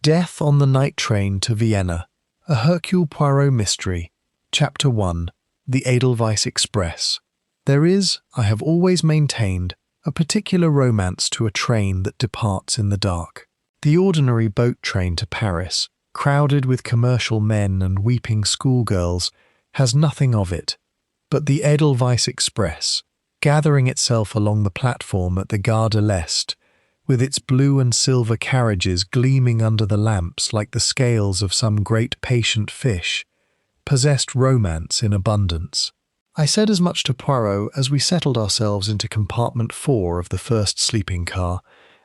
Death on the Night Train to Vienna, a Hercule Poirot Mystery, Chapter 1, The Edelweiss Express. There is, I have always maintained, a particular romance to a train that departs in the dark. The ordinary boat train to Paris, crowded with commercial men and weeping schoolgirls, has nothing of it, but the Edelweiss Express, gathering itself along the platform at the Gare de l'Est, with its blue and silver carriages gleaming under the lamps like the scales of some great patient fish, possessed romance in abundance. I said as much to Poirot as we settled ourselves into compartment 4 of the first sleeping car,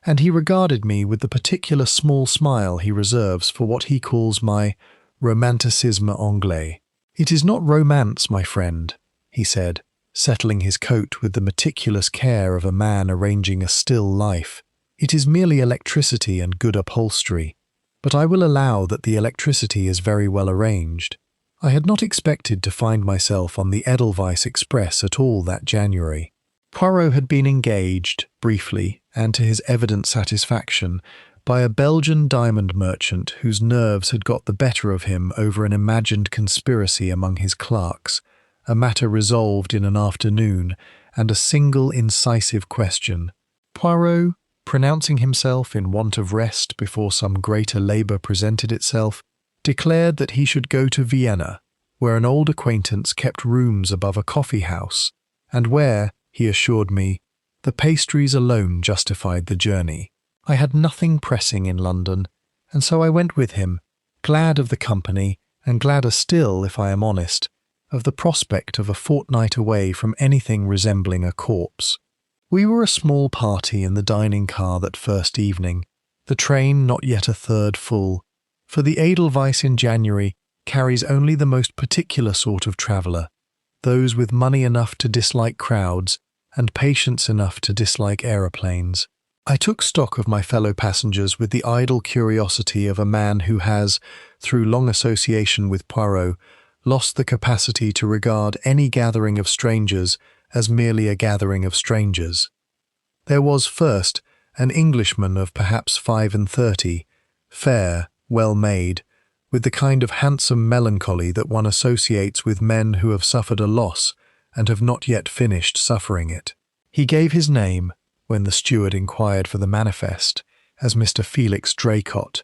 and he regarded me with the particular small smile he reserves for what he calls my romanticisme anglais. "It is not romance, my friend," he said, settling his coat with the meticulous care of a man arranging a still life. "It is merely electricity and good upholstery, but I will allow that the electricity is very well arranged. I had not expected to find myself on the Edelweiss Express at all that January." Poirot had been engaged, briefly, and to his evident satisfaction, by a Belgian diamond merchant whose nerves had got the better of him over an imagined conspiracy among his clerks, a matter resolved in an afternoon, and a single incisive question. Poirot, pronouncing himself in want of rest before some greater labour presented itself, declared that he should go to Vienna, where an old acquaintance kept rooms above a coffee-house, and where, he assured me, the pastries alone justified the journey. I had nothing pressing in London, and so I went with him, glad of the company, and gladder still, if I am honest, of the prospect of a fortnight away from anything resembling a corpse. We were a small party in the dining car that first evening, the train not yet a third full, for the Edelweiss in January carries only the most particular sort of traveller, those with money enough to dislike crowds and patience enough to dislike aeroplanes. I took stock of my fellow passengers with the idle curiosity of a man who has, through long association with Poirot, lost the capacity to regard any gathering of strangers as merely a gathering of strangers. There was first an Englishman of perhaps 35, fair, well-made, with the kind of handsome melancholy that one associates with men who have suffered a loss and have not yet finished suffering it. He gave his name, when the steward inquired for the manifest, as Mr. Felix Draycott,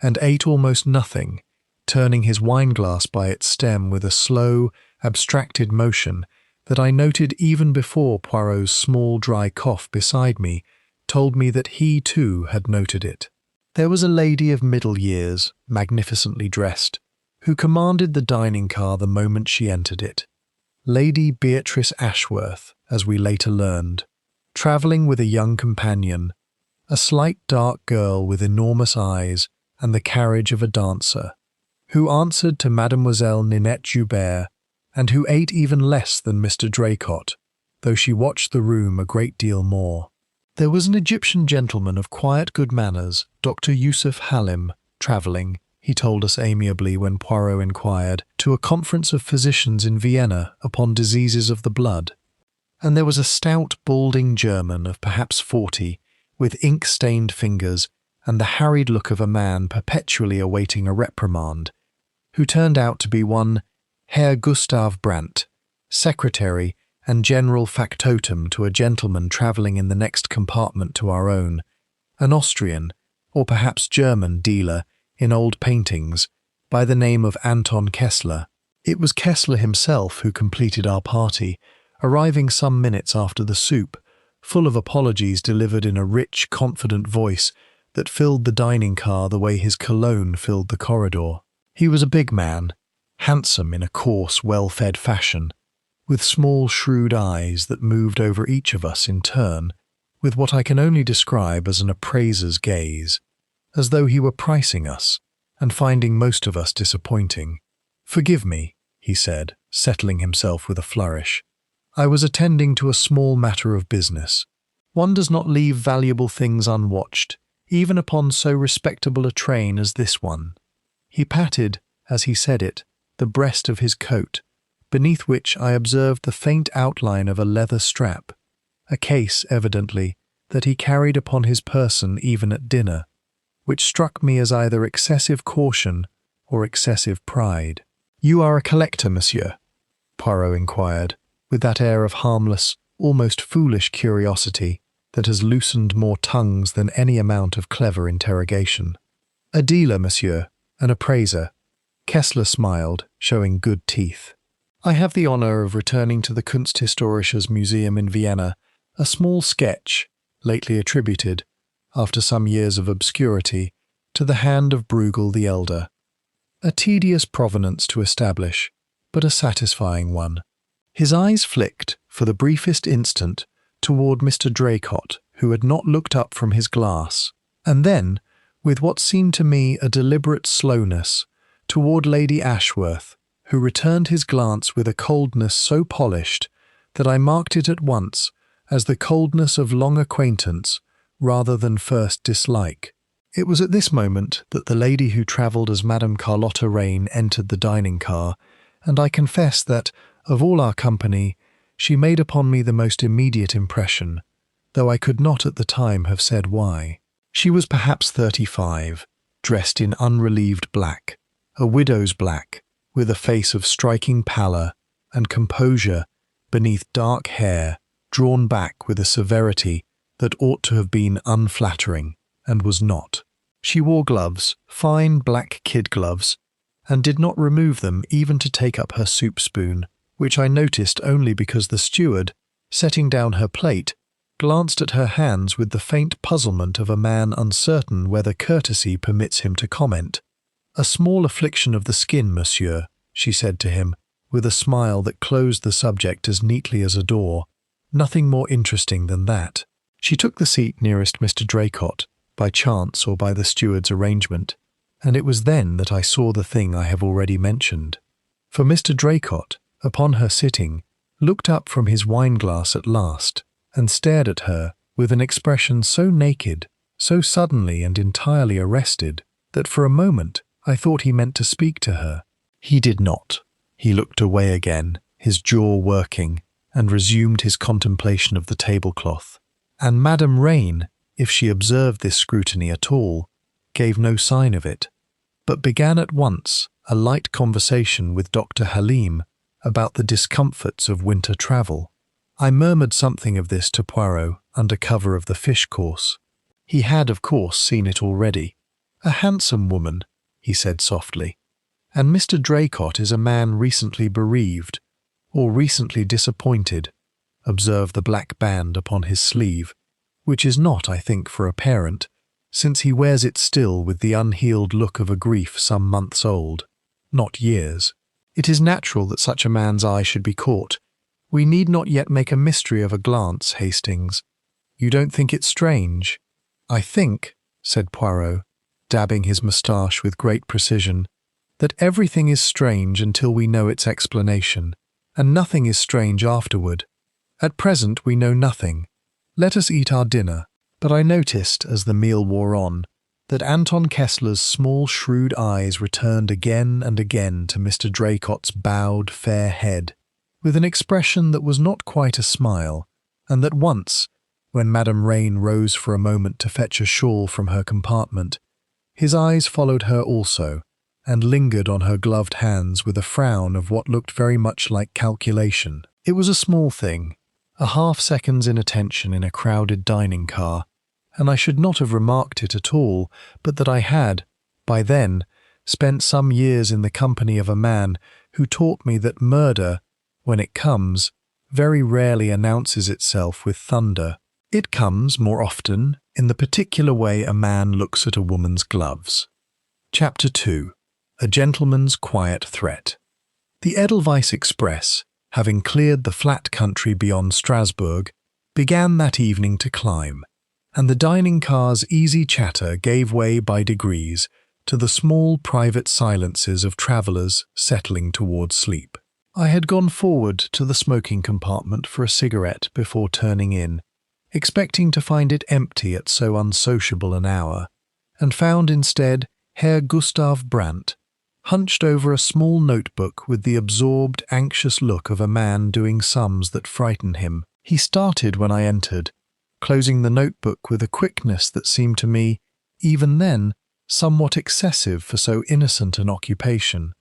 and ate almost nothing, turning his wine-glass by its stem with a slow, abstracted motion that I noted even before Poirot's small dry cough beside me told me that he too had noted it. There was a lady of middle years, magnificently dressed, who commanded the dining car the moment she entered it. Lady Beatrice Ashworth, as we later learned, travelling with a young companion, a slight dark girl with enormous eyes and the carriage of a dancer, who answered to Mademoiselle Ninette Joubert, and who ate even less than Mr. Draycott, though she watched the room a great deal more. There was an Egyptian gentleman of quiet good manners, Dr. Yusuf Halim, travelling, he told us amiably when Poirot inquired, to a conference of physicians in Vienna upon diseases of the blood. And there was a stout, balding German of perhaps 40, with ink-stained fingers and the harried look of a man perpetually awaiting a reprimand, who turned out to be one Herr Gustav Brandt, secretary and general factotum to a gentleman travelling in the next compartment to our own, an Austrian, or perhaps German dealer in old paintings, by the name of Anton Kessler. It was Kessler himself who completed our party, arriving some minutes after the soup, full of apologies delivered in a rich, confident voice that filled the dining car the way his cologne filled the corridor. He was a big man, handsome in a coarse, well-fed fashion, with small, shrewd eyes that moved over each of us in turn, with what I can only describe as an appraiser's gaze, as though he were pricing us, and finding most of us disappointing. "Forgive me," he said, settling himself with a flourish. "I was attending to a small matter of business. One does not leave valuable things unwatched, even upon so respectable a train as this one." He patted, as he said it, the breast of his coat, beneath which I observed the faint outline of a leather strap, a case, evidently, that he carried upon his person even at dinner, which struck me as either excessive caution or excessive pride. "You are a collector, monsieur?" Poirot inquired, with that air of harmless, almost foolish curiosity that has loosened more tongues than any amount of clever interrogation. "A dealer, monsieur, an appraiser." Kessler smiled, showing good teeth. "I have the honor of returning to the Kunsthistorisches Museum in Vienna a small sketch, lately attributed, after some years of obscurity, to the hand of Bruegel the Elder. A tedious provenance to establish, but a satisfying one." His eyes flicked, for the briefest instant, toward Mr. Draycott, who had not looked up from his glass, and then, with what seemed to me a deliberate slowness, toward Lady Ashworth, who returned his glance with a coldness so polished that I marked it at once as the coldness of long acquaintance rather than first dislike. It was at this moment that the lady who travelled as Madame Carlotta Raine entered the dining car, and I confess that, of all our company, she made upon me the most immediate impression, though I could not at the time have said why. She was perhaps 35, dressed in unrelieved black, a widow's black, with a face of striking pallor and composure beneath dark hair drawn back with a severity that ought to have been unflattering, and was not. She wore gloves, fine black kid gloves, and did not remove them even to take up her soup spoon, which I noticed only because the steward, setting down her plate, glanced at her hands with the faint puzzlement of a man uncertain whether courtesy permits him to comment. "A small affliction of the skin, monsieur," she said to him, with a smile that closed the subject as neatly as a door. "Nothing more interesting than that." She took the seat nearest Mr. Draycott, by chance or by the steward's arrangement, and it was then that I saw the thing I have already mentioned. For Mr. Draycott, upon her sitting, looked up from his wine-glass at last, and stared at her with an expression so naked, so suddenly and entirely arrested, that for a moment I thought he meant to speak to her. He did not. He looked away again, his jaw working, and resumed his contemplation of the tablecloth. And Madame Raine, if she observed this scrutiny at all, gave no sign of it, but began at once a light conversation with Dr. Halim about the discomforts of winter travel. I murmured something of this to Poirot under cover of the fish course. He had, of course, seen it already. "A handsome woman," he said softly, "and Mr. Draycott is a man recently bereaved, or recently disappointed," observed the black band upon his sleeve, which is not, I think, for a parent, since he wears it still with the unhealed look of a grief some months old, not years. It is natural that such a man's eye should be caught. We need not yet make a mystery of a glance, Hastings. You don't think it strange? "I think," said Poirot, dabbing his moustache with great precision, "that everything is strange until we know its explanation, and nothing is strange afterward. At present we know nothing. Let us eat our dinner." But I noticed, as the meal wore on, that Anton Kessler's small shrewd eyes returned again and again to Mr. Draycott's bowed fair head, with an expression that was not quite a smile, and that once, when Madame Raine rose for a moment to fetch a shawl from her compartment, his eyes followed her also, and lingered on her gloved hands with a frown of what looked very much like calculation. It was a small thing, a half-second's inattention in a crowded dining car, and I should not have remarked it at all but that I had, by then, spent some years in the company of a man who taught me that murder, when it comes, very rarely announces itself with thunder. It comes, more often, in the particular way a man looks at a woman's gloves. Chapter 2. A Gentleman's Quiet Threat. The Edelweiss Express, having cleared the flat country beyond Strasbourg, began that evening to climb, and the dining car's easy chatter gave way by degrees to the small private silences of travellers settling towards sleep. I had gone forward to the smoking compartment for a cigarette before turning in, expecting to find it empty at so unsociable an hour, and found instead Herr Gustav Brandt, hunched over a small notebook with the absorbed, anxious look of a man doing sums that frighten him. He started when I entered, closing the notebook with a quickness that seemed to me, even then, somewhat excessive for so innocent an occupation,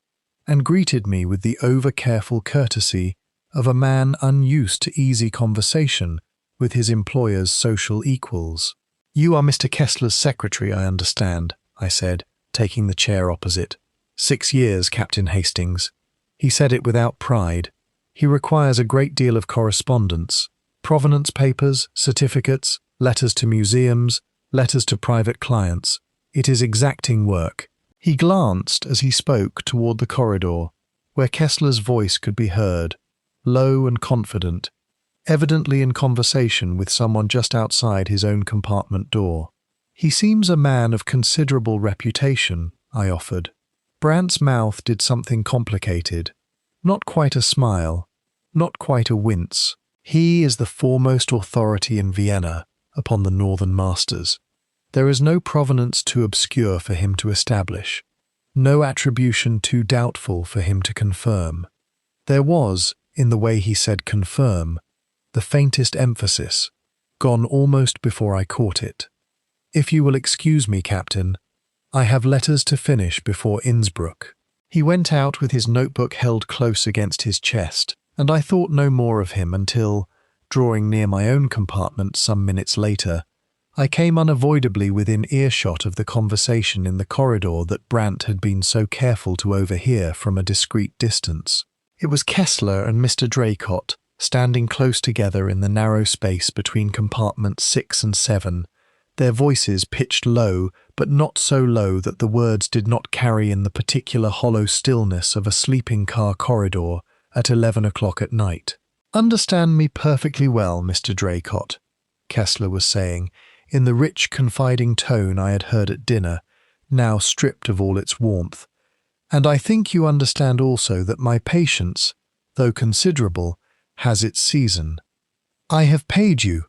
and greeted me with the over-careful courtesy of a man unused to easy conversation with his employer's social equals. "You are Mr. Kessler's secretary, I understand," I said, taking the chair opposite. "6 years, Captain Hastings." He said it without pride. "He requires a great deal of correspondence, provenance papers, certificates, letters to museums, letters to private clients. It is exacting work." He glanced as he spoke toward the corridor, where Kessler's voice could be heard, low and confident, evidently in conversation with someone just outside his own compartment door. "He seems a man of considerable reputation," I offered. Brandt's mouth did something complicated. Not quite a smile, not quite a wince. "He is the foremost authority in Vienna upon the Northern Masters. There is no provenance too obscure for him to establish, no attribution too doubtful for him to confirm." There was, in the way he said confirm, the faintest emphasis, gone almost before I caught it. "If you will excuse me, Captain, I have letters to finish before Innsbruck." He went out with his notebook held close against his chest, and I thought no more of him until, drawing near my own compartment some minutes later, I came unavoidably within earshot of the conversation in the corridor that Brandt had been so careful to overhear from a discreet distance. It was Kessler and Mr. Draycott, standing close together in the narrow space between compartments 6 and 7, their voices pitched low, but not so low that the words did not carry in the particular hollow stillness of a sleeping car corridor at 11 o'clock at night. "Understand me perfectly well, Mr. Draycott," Kessler was saying, in the rich, confiding tone I had heard at dinner, now stripped of all its warmth. "And I think you understand also that my patience, though considerable, has its season." "I have paid you,"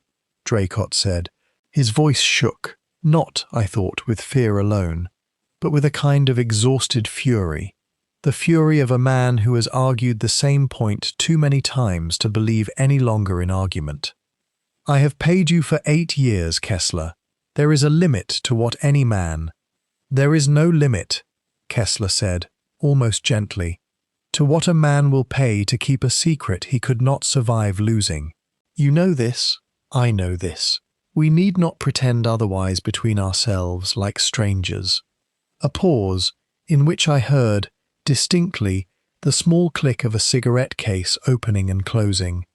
Draycott said. His voice shook, not, I thought, with fear alone, but with a kind of exhausted fury, the fury of a man who has argued the same point too many times to believe any longer in argument. "I have paid you for 8 years, Kessler. There is a limit to what any man—" "There is no limit," Kessler said, almost gently, "to what a man will pay to keep a secret he could not survive losing. You know this, I know this. We need not pretend otherwise between ourselves like strangers." A pause, in which I heard, distinctly, the small click of a cigarette case opening and closing.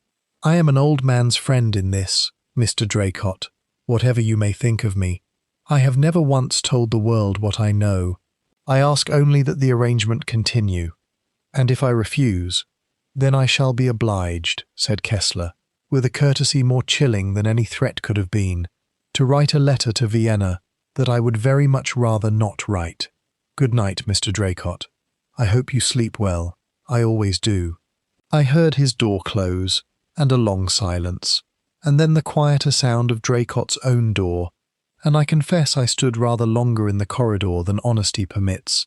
"I am an old man's friend in this, Mr. Draycott, whatever you may think of me. I have never once told the world what I know. I ask only that the arrangement continue. And if I refuse, then I shall be obliged," said Kessler, with a courtesy more chilling than any threat could have been, "to write a letter to Vienna that I would very much rather not write. Good night, Mr. Draycott. I hope you sleep well. I always do." I heard his door close, and a long silence, and then the quieter sound of Draycott's own door, and I confess I stood rather longer in the corridor than honesty permits,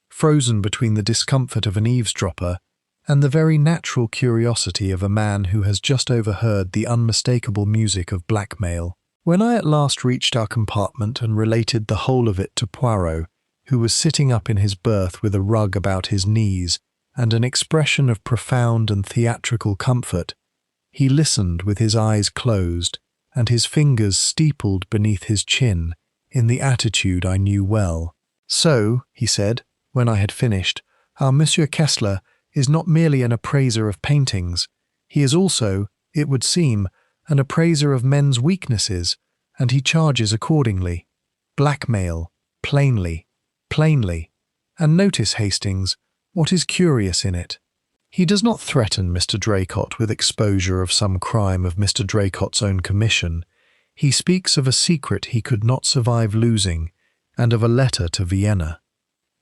frozen between the discomfort of an eavesdropper and the very natural curiosity of a man who has just overheard the unmistakable music of blackmail. When I at last reached our compartment and related the whole of it to Poirot, who was sitting up in his berth with a rug about his knees and an expression of profound and theatrical comfort, he listened with his eyes closed and his fingers steepled beneath his chin in the attitude I knew well. "So," he said, when I had finished, "our Monsieur Kessler is not merely an appraiser of paintings. He is also, it would seem, an appraiser of men's weaknesses, and he charges accordingly. Blackmail, plainly. And notice, Hastings, what is curious in it. He does not threaten Mr. Draycott with exposure of some crime of Mr. Draycott's own commission. He speaks of a secret he could not survive losing, and of a letter to Vienna.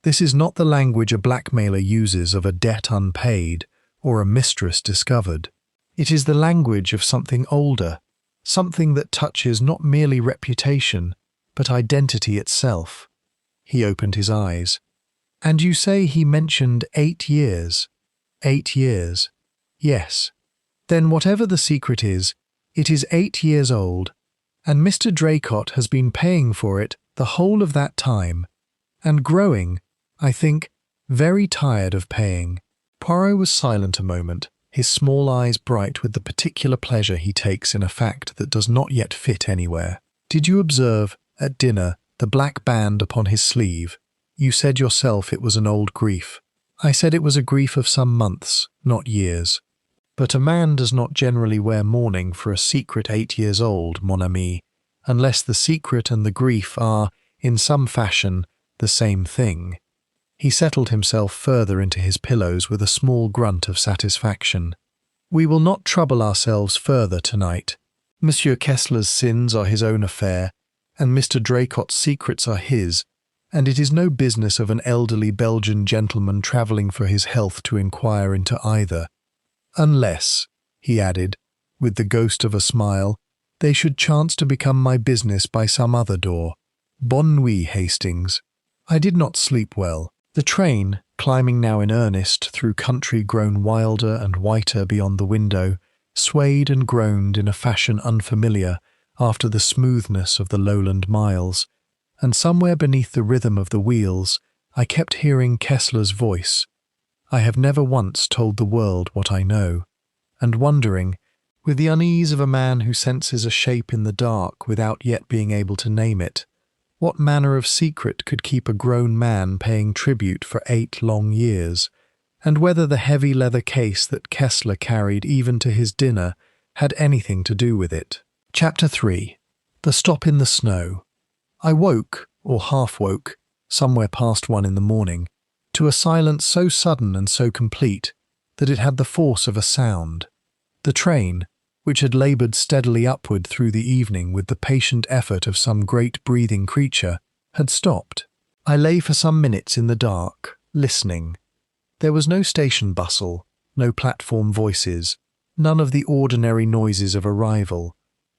This is not the language a blackmailer uses of a debt unpaid or a mistress discovered. It is the language of something older, something that touches not merely reputation, but identity itself." He opened his eyes. "And you say he mentioned 8 years? 8 years. Yes. Then whatever the secret is, it is 8 years old, and Mr. Draycott has been paying for it the whole of that time, And growing, I think, very tired of paying. Poirot was silent a moment, his small eyes bright with the particular pleasure he takes in a fact that does not yet fit anywhere. Did you observe, at dinner, the black band upon his sleeve? You said yourself it was an old grief. I said it was a grief of some months, not years. But a man does not generally wear mourning for a secret 8 years old, mon ami, unless the secret and the grief are, in some fashion, the same thing. He settled himself further into his pillows with a small grunt of satisfaction. We will not trouble ourselves further tonight. Monsieur Kessler's sins are his own affair, and Mr. Draycott's secrets are his, and it is no business of an elderly Belgian gentleman travelling for his health to inquire into either. Unless, he added, with the ghost of a smile, they should chance to become my business by some other door. Bonne nuit, Hastings. I did not sleep well. The train, climbing now in earnest through country grown wilder and whiter beyond the window, swayed and groaned in a fashion unfamiliar after the smoothness of the lowland miles, and somewhere beneath the rhythm of the wheels I kept hearing Kessler's voice. I have never once told the world what I know, and wondering, with the unease of a man who senses a shape in the dark without yet being able to name it, what manner of secret could keep a grown man paying tribute for 8 long years, and whether the heavy leather case that Kessler carried even to his dinner had anything to do with it. Chapter 3. The Stop in the Snow. I woke, or half-woke, somewhere past 1 in the morning, to a silence so sudden and so complete that it had the force of a sound. The train, which had laboured steadily upward through the evening with the patient effort of some great breathing creature, had stopped. I lay for some minutes in the dark, listening. There was no station bustle, no platform voices, none of the ordinary noises of arrival,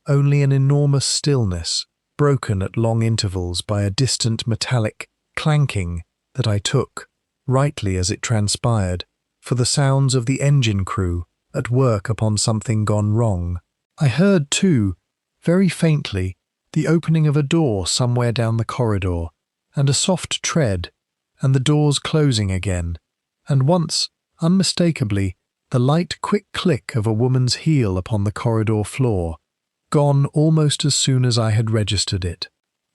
only an enormous stillness, broken at long intervals by a distant metallic clanking that I took, rightly as it transpired, for the sounds of the engine crew at work upon something gone wrong. I heard, too, very faintly, the opening of a door somewhere down the corridor, and a soft tread, and the doors closing again, and once, unmistakably, the light quick click of a woman's heel upon the corridor floor, gone almost as soon as I had registered it.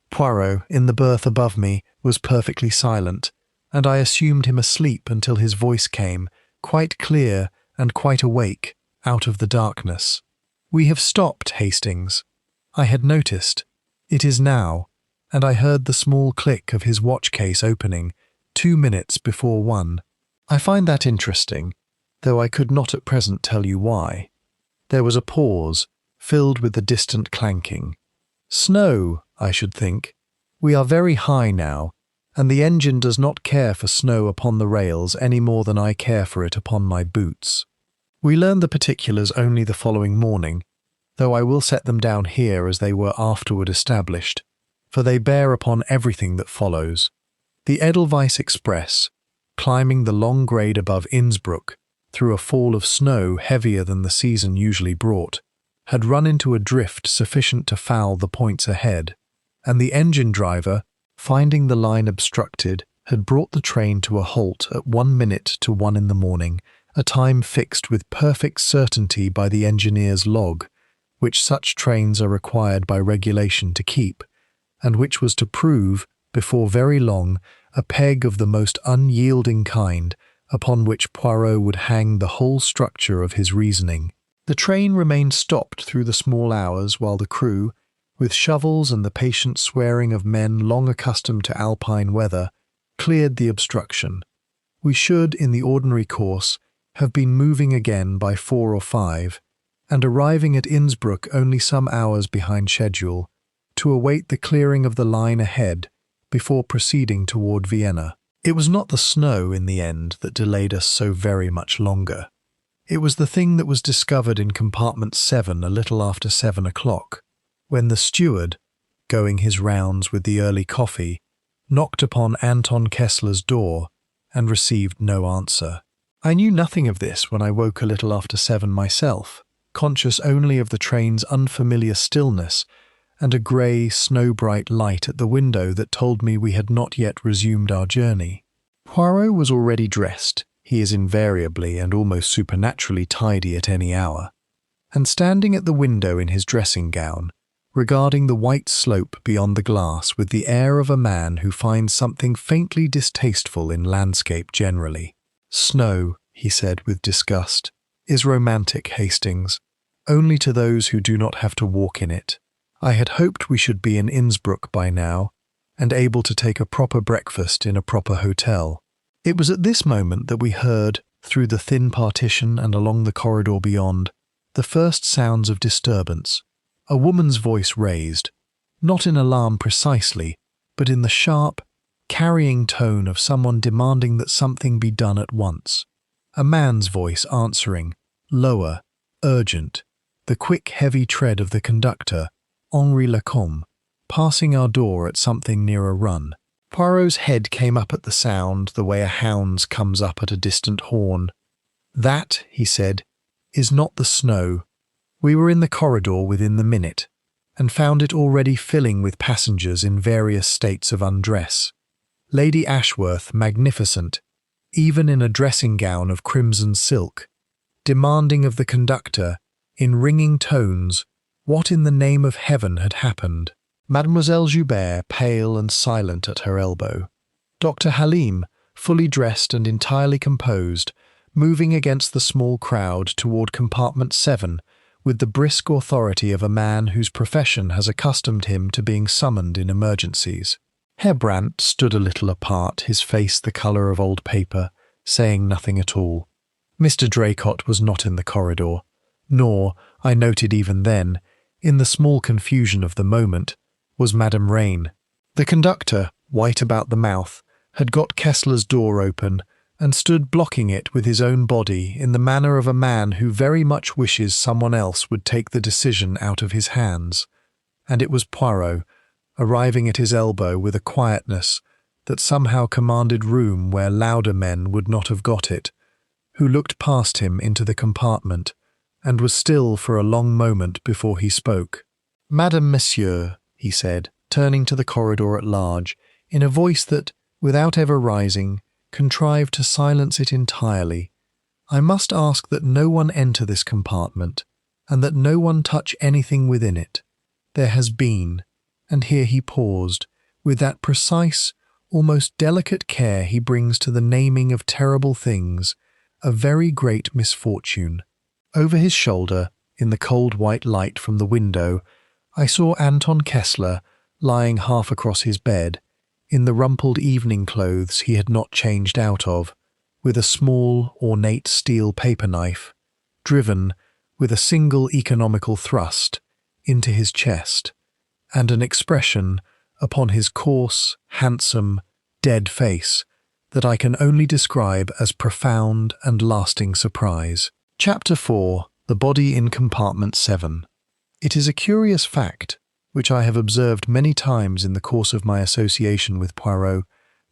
Poirot, in the berth above me, was perfectly silent, and I assumed him asleep until his voice came, quite clear and quite awake, out of the darkness. We have stopped, Hastings. I had noticed. It is now, and I heard the small click of his watch case opening, 2 minutes before 1. I find that interesting, though I could not at present tell you why. There was a pause, filled with the distant clanking. Snow, I should think. We are very high now, and the engine does not care for snow upon the rails any more than I care for it upon my boots. We learned the particulars only the following morning, though I will set them down here as they were afterward established, for they bear upon everything that follows. The Edelweiss Express, climbing the long grade above Innsbruck, through a fall of snow heavier than the season usually brought, had run into a drift sufficient to foul the points ahead, and the engine driver, finding the line obstructed, had brought the train to a halt at 1 minute to 1 in the morning, a time fixed with perfect certainty by the engineer's log, which such trains are required by regulation to keep, and which was to prove, before very long, a peg of the most unyielding kind, upon which Poirot would hang the whole structure of his reasoning. The train remained stopped through the small hours while the crew, with shovels and the patient swearing of men long accustomed to alpine weather, cleared the obstruction. We should, in the ordinary course, have been moving again by 4 or 5, and arriving at Innsbruck only some hours behind schedule, to await the clearing of the line ahead before proceeding toward Vienna. It was not the snow, in the end, that delayed us so very much longer. It was the thing that was discovered in compartment 7 a little after 7 o'clock, when the steward, going his rounds with the early coffee, knocked upon Anton Kessler's door and received no answer. I knew nothing of this when I woke a little after 7 myself, conscious only of the train's unfamiliar stillness and a grey, snow-bright light at the window that told me we had not yet resumed our journey. Poirot was already dressed. He is invariably and almost supernaturally tidy at any hour, and standing at the window in his dressing gown, regarding the white slope beyond the glass with the air of a man who finds something faintly distasteful in landscape generally. "Snow," he said with disgust, "is romantic, Hastings, only to those who do not have to walk in it. I had hoped we should be in Innsbruck by now, and able to take a proper breakfast in a proper hotel." It was at this moment that we heard, through the thin partition and along the corridor beyond, the first sounds of disturbance. A woman's voice raised, not in alarm precisely, but in the sharp, carrying tone of someone demanding that something be done at once. A man's voice answering, lower, urgent, the quick, heavy tread of the conductor, Henri Lacombe, passing our door at something near a run. Poirot's head came up at the sound, the way a hound's comes up at a distant horn. "That," he said, "is not the snow." We were in the corridor within the minute, and found it already filling with passengers in various states of undress. Lady Ashworth, magnificent, even in a dressing gown of crimson silk, demanding of the conductor, in ringing tones, what in the name of heaven had happened. Mademoiselle Joubert, pale and silent at her elbow. Dr. Halim, fully dressed and entirely composed, moving against the small crowd toward compartment 7 with the brisk authority of a man whose profession has accustomed him to being summoned in emergencies. Herr Brandt stood a little apart, his face the colour of old paper, saying nothing at all. Mr. Draycott was not in the corridor, nor, I noted even then, in the small confusion of the moment, was Madame Rain. The conductor, white about the mouth, had got Kessler's door open and stood blocking it with his own body in the manner of a man who very much wishes someone else would take the decision out of his hands. And it was Poirot, arriving at his elbow with a quietness that somehow commanded room where louder men would not have got it, who looked past him into the compartment and was still for a long moment before he spoke. "Madame, Monsieur," he said, turning to the corridor at large, in a voice that, without ever rising, contrived to silence it entirely, "I must ask that no one enter this compartment, and that no one touch anything within it. There has been," and here he paused, with that precise, almost delicate care he brings to the naming of terrible things, "a very great misfortune." Over his shoulder, in the cold white light from the window, I saw Anton Kessler lying half across his bed, in the rumpled evening clothes he had not changed out of, with a small, ornate steel paper knife, driven, with a single economical thrust, into his chest, and an expression upon his coarse, handsome, dead face that I can only describe as profound and lasting surprise. Chapter 4. The Body in Compartment 7. It is a curious fact, which I have observed many times in the course of my association with Poirot,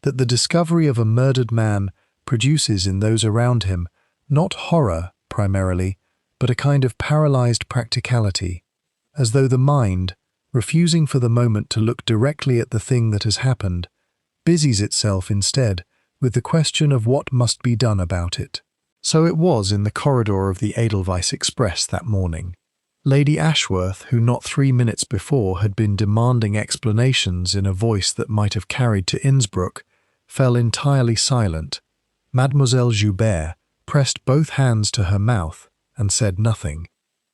that the discovery of a murdered man produces in those around him not horror, primarily, but a kind of paralyzed practicality, as though the mind, refusing for the moment to look directly at the thing that has happened, busies itself instead with the question of what must be done about it. So it was in the corridor of the Edelweiss Express that morning. Lady Ashworth, who not 3 minutes before had been demanding explanations in a voice that might have carried to Innsbruck, fell entirely silent. Mademoiselle Joubert pressed both hands to her mouth and said nothing,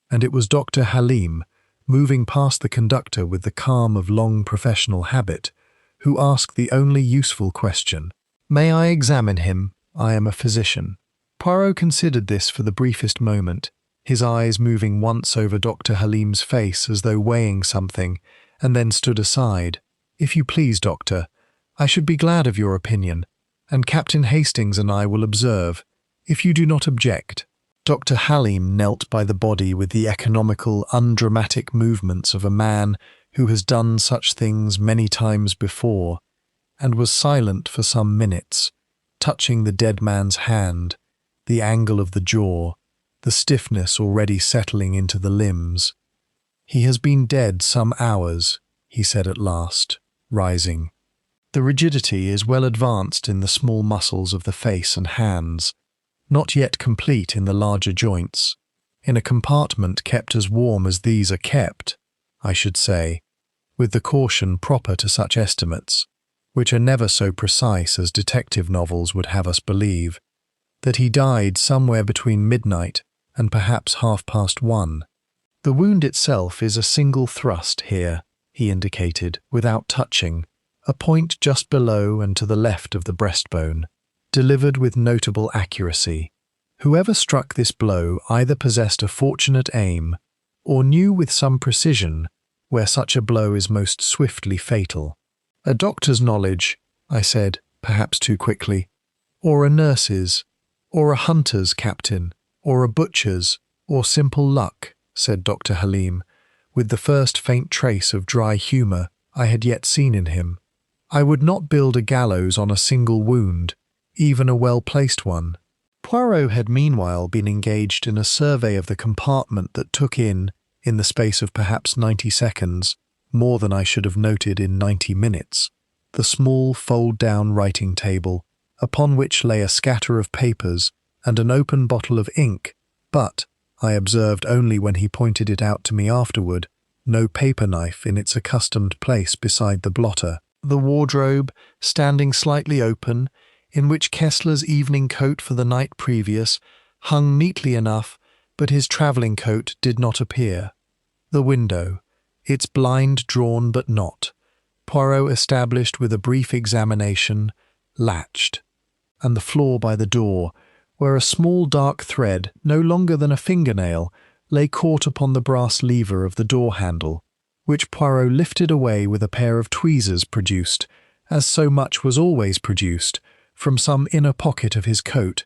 and it was Dr. Halim, moving past the conductor with the calm of long professional habit, who asked the only useful question, "May I examine him? I am a physician." Poirot considered this for the briefest moment, his eyes moving once over Dr. Halim's face as though weighing something, and then stood aside. "If you please, doctor, I should be glad of your opinion, and Captain Hastings and I will observe, if you do not object." Dr. Halim knelt by the body with the economical, undramatic movements of a man who has done such things many times before, and was silent for some minutes, touching the dead man's hand, the angle of the jaw, the stiffness already settling into the limbs. "He has been dead some hours," he said at last, rising. "The rigidity is well advanced in the small muscles of the face and hands, not yet complete in the larger joints. In a compartment kept as warm as these are kept, I should say, with the caution proper to such estimates, which are never so precise as detective novels would have us believe, that he died somewhere between midnight and perhaps 1:30. The wound itself is a single thrust here," he indicated, without touching, a point just below and to the left of the breastbone, delivered with notable accuracy. Whoever struck this blow either possessed a fortunate aim or knew with some precision where such a blow is most swiftly fatal. "A doctor's knowledge," I said, perhaps too quickly, "or a nurse's, or a hunter's, Captain, or a butcher's, or simple luck," said Dr. Halim, with the first faint trace of dry humour I had yet seen in him. "I would not build a gallows on a single wound, even a well-placed one." Poirot had meanwhile been engaged in a survey of the compartment that took in the space of perhaps 90 seconds, more than I should have noted in 90 minutes, the small fold-down writing table, upon which lay a scatter of papers and an open bottle of ink, but, I observed only when he pointed it out to me afterward, no paper knife in its accustomed place beside the blotter. The wardrobe, standing slightly open, in which Kessler's evening coat for the night previous hung neatly enough, but his travelling coat did not appear. The window, its blind drawn but not, Poirot established with a brief examination, latched, and the floor by the door, where a small dark thread, no longer than a fingernail, lay caught upon the brass lever of the door handle, which Poirot lifted away with a pair of tweezers produced, as so much was always produced, from some inner pocket of his coat,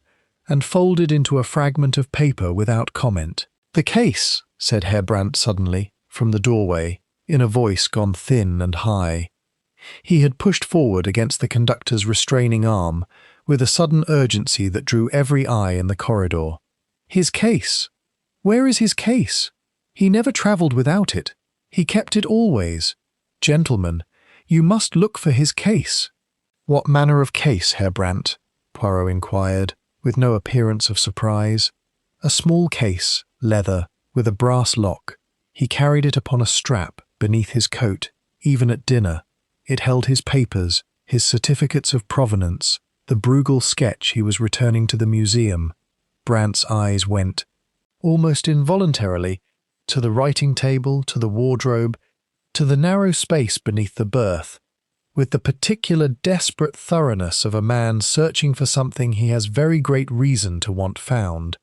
and folded into a fragment of paper without comment. "The case," said Herr Brandt suddenly, from the doorway, in a voice gone thin and high. He had pushed forward against the conductor's restraining arm, with a sudden urgency that drew every eye in the corridor. "His case! Where is his case? He never travelled without it. He kept it always. Gentlemen, you must look for his case." "What manner of case, Herr Brandt?" Poirot inquired, with no appearance of surprise. "A small case, leather, with a brass lock. He carried it upon a strap beneath his coat, even at dinner. It held his papers, his certificates of provenance, the Bruegel sketch he was returning to the museum." Brandt's eyes went, almost involuntarily, to the writing table, to the wardrobe, to the narrow space beneath the berth, with the particular desperate thoroughness of a man searching for something he has very great reason to want found,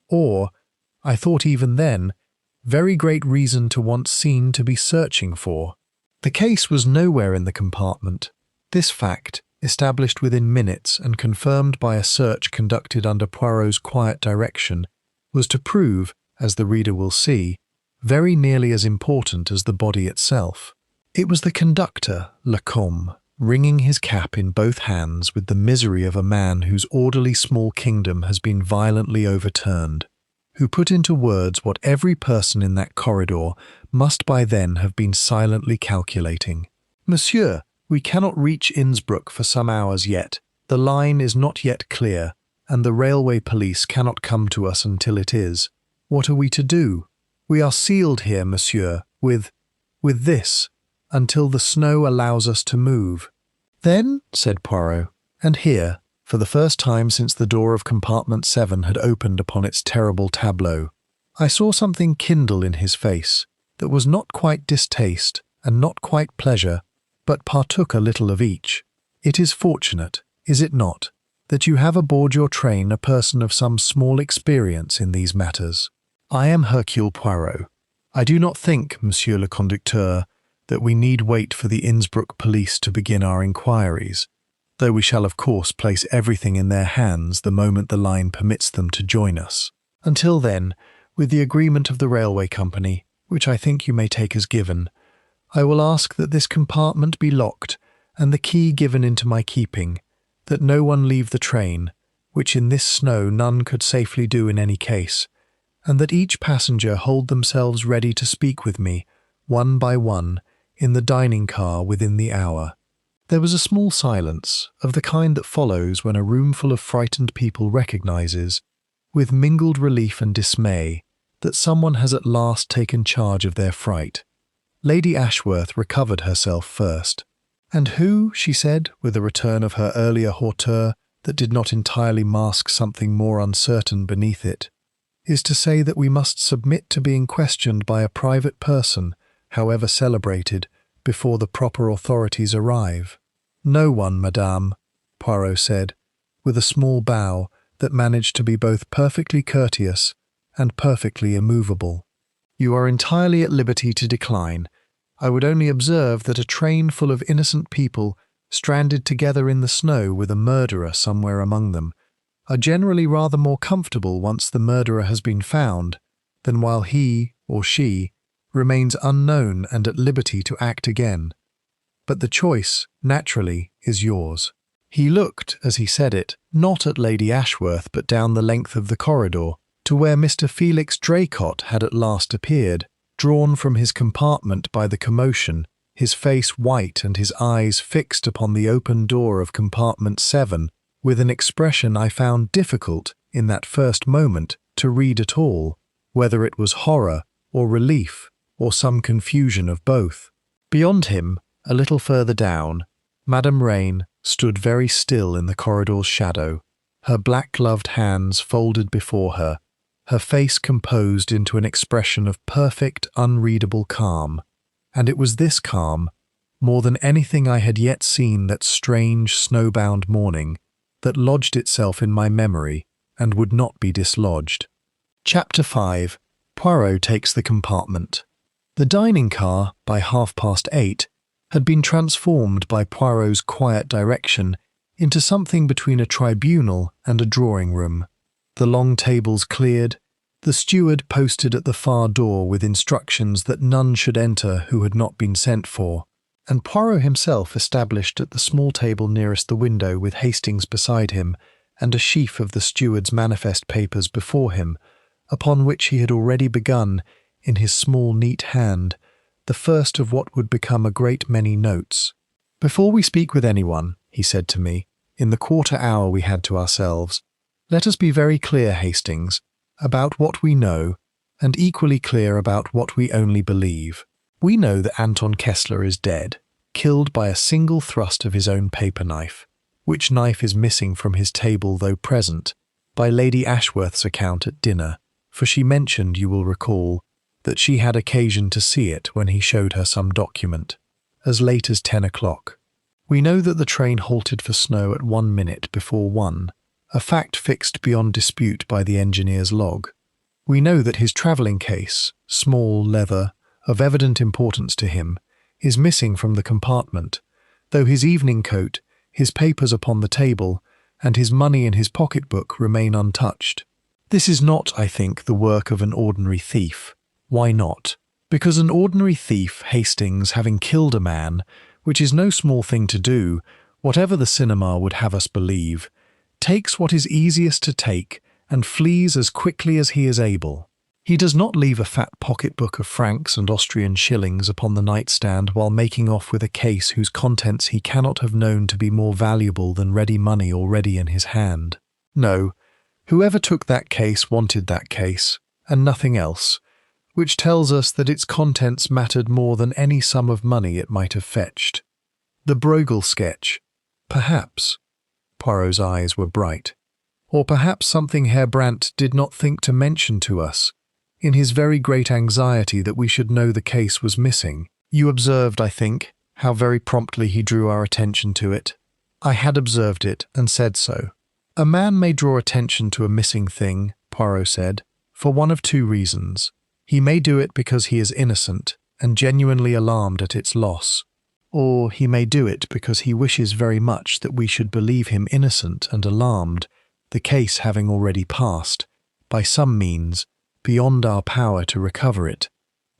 or, I thought even then, very great reason to want seen to be searching for. The case was nowhere in the compartment. This fact, established within minutes and confirmed by a search conducted under Poirot's quiet direction, was to prove, as the reader will see, very nearly as important as the body itself. It was the conductor, Lacombe, wringing his cap in both hands with the misery of a man whose orderly small kingdom has been violently overturned, who put into words what every person in that corridor must by then have been silently calculating. "Monsieur, we cannot reach Innsbruck for some hours yet. The line is not yet clear, and the railway police cannot come to us until it is. What are we to do? We are sealed here, monsieur, with this, until the snow allows us to move." "Then," said Poirot, and here, for the first time since the door of compartment 7 had opened upon its terrible tableau, I saw something kindle in his face that was not quite distaste and not quite pleasure, but partook a little of each. "It is fortunate, is it not, that you have aboard your train a person of some small experience in these matters. I am Hercule Poirot. I do not think, Monsieur le Conducteur, that we need wait for the Innsbruck police to begin our inquiries, though we shall of course place everything in their hands the moment the line permits them to join us. Until then, with the agreement of the railway company, which I think you may take as given, I will ask that this compartment be locked and the key given into my keeping, that no one leave the train, which in this snow none could safely do in any case, and that each passenger hold themselves ready to speak with me, one by one, in the dining car within the hour. There was a small silence, of the kind that follows when a roomful of frightened people recognizes, with mingled relief and dismay, that someone has at last taken charge of their fright. Lady Ashworth recovered herself first. "And who," she said, with a return of her earlier hauteur that did not entirely mask something more uncertain beneath it, "is to say that we must submit to being questioned by a private person, however celebrated, before the proper authorities arrive?" "No one, madame," Poirot said, with a small bow that managed to be both perfectly courteous and perfectly immovable. "You are entirely at liberty to decline. I would only observe that a train full of innocent people, stranded together in the snow with a murderer somewhere among them, are generally rather more comfortable once the murderer has been found, than while he, or she, remains unknown and at liberty to act again. But the choice, naturally, is yours." He looked, as he said it, not at Lady Ashworth but down the length of the corridor, to where Mr. Felix Draycott had at last appeared, drawn from his compartment by the commotion, his face white and his eyes fixed upon the open door of compartment 7, with an expression I found difficult, in that first moment, to read at all, whether it was horror or relief or some confusion of both. Beyond him, a little further down, Madame Rain stood very still in the corridor's shadow, her black-gloved hands folded before her, her face composed into an expression of perfect, unreadable calm. And it was this calm, more than anything I had yet seen that strange, snowbound morning, that lodged itself in my memory and would not be dislodged. Chapter 5. Poirot takes the compartment. The dining car, by 8:30, had been transformed by Poirot's quiet direction into something between a tribunal and a drawing-room. The long tables cleared, the steward posted at the far door with instructions that none should enter who had not been sent for, and Poirot himself established at the small table nearest the window with Hastings beside him and a sheaf of the steward's manifest papers before him, upon which he had already begun, in his small neat hand, the first of what would become a great many notes. "Before we speak with anyone," he said to me, in the quarter hour we had to ourselves, "let us be very clear, Hastings, about what we know, and equally clear about what we only believe. We know that Anton Kessler is dead, killed by a single thrust of his own paper knife, which knife is missing from his table though present, by Lady Ashworth's account at dinner, for she mentioned, you will recall, that she had occasion to see it when he showed her some document, as late as 10 o'clock. We know that the train halted for snow at 1 minute before 1, a fact fixed beyond dispute by the engineer's log. We know that his travelling case, small, leather, of evident importance to him, is missing from the compartment, though his evening coat, his papers upon the table, and his money in his pocket-book remain untouched. This is not, I think, the work of an ordinary thief. Why not? Because an ordinary thief, Hastings, having killed a man, which is no small thing to do, whatever the cinema would have us believe, takes what is easiest to take and flees as quickly as he is able. He does not leave a fat pocket-book of francs and Austrian shillings upon the nightstand while making off with a case whose contents he cannot have known to be more valuable than ready money already in his hand. No, whoever took that case wanted that case, and nothing else, which tells us that its contents mattered more than any sum of money it might have fetched. The Bruegel sketch, perhaps. Poirot's eyes were bright. Or perhaps something Herr Brandt did not think to mention to us, in his very great anxiety that we should know the case was missing. You observed, I think, how very promptly he drew our attention to it. I had observed it and said so. A man may draw attention to a missing thing, Poirot said, for one of two reasons. He may do it because he is innocent and genuinely alarmed at its loss, or he may do it because he wishes very much that we should believe him innocent and alarmed, the case having already passed, by some means, beyond our power to recover it,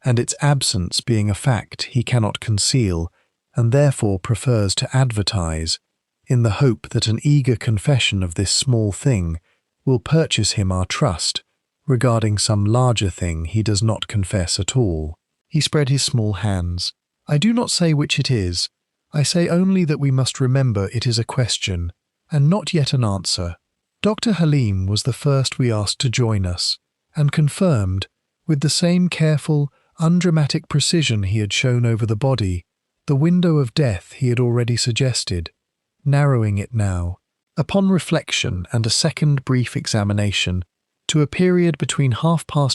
and its absence being a fact he cannot conceal, and therefore prefers to advertise, in the hope that an eager confession of this small thing will purchase him our trust, Regarding some larger thing he does not confess at all. He spread his small hands. I do not say which it is. I say only that we must remember it is a question, and not yet an answer. Dr. Halim was the first we asked to join us, and confirmed, with the same careful, undramatic precision he had shown over the body, the window of death he had already suggested, narrowing it now, upon reflection and a second brief examination, to a period between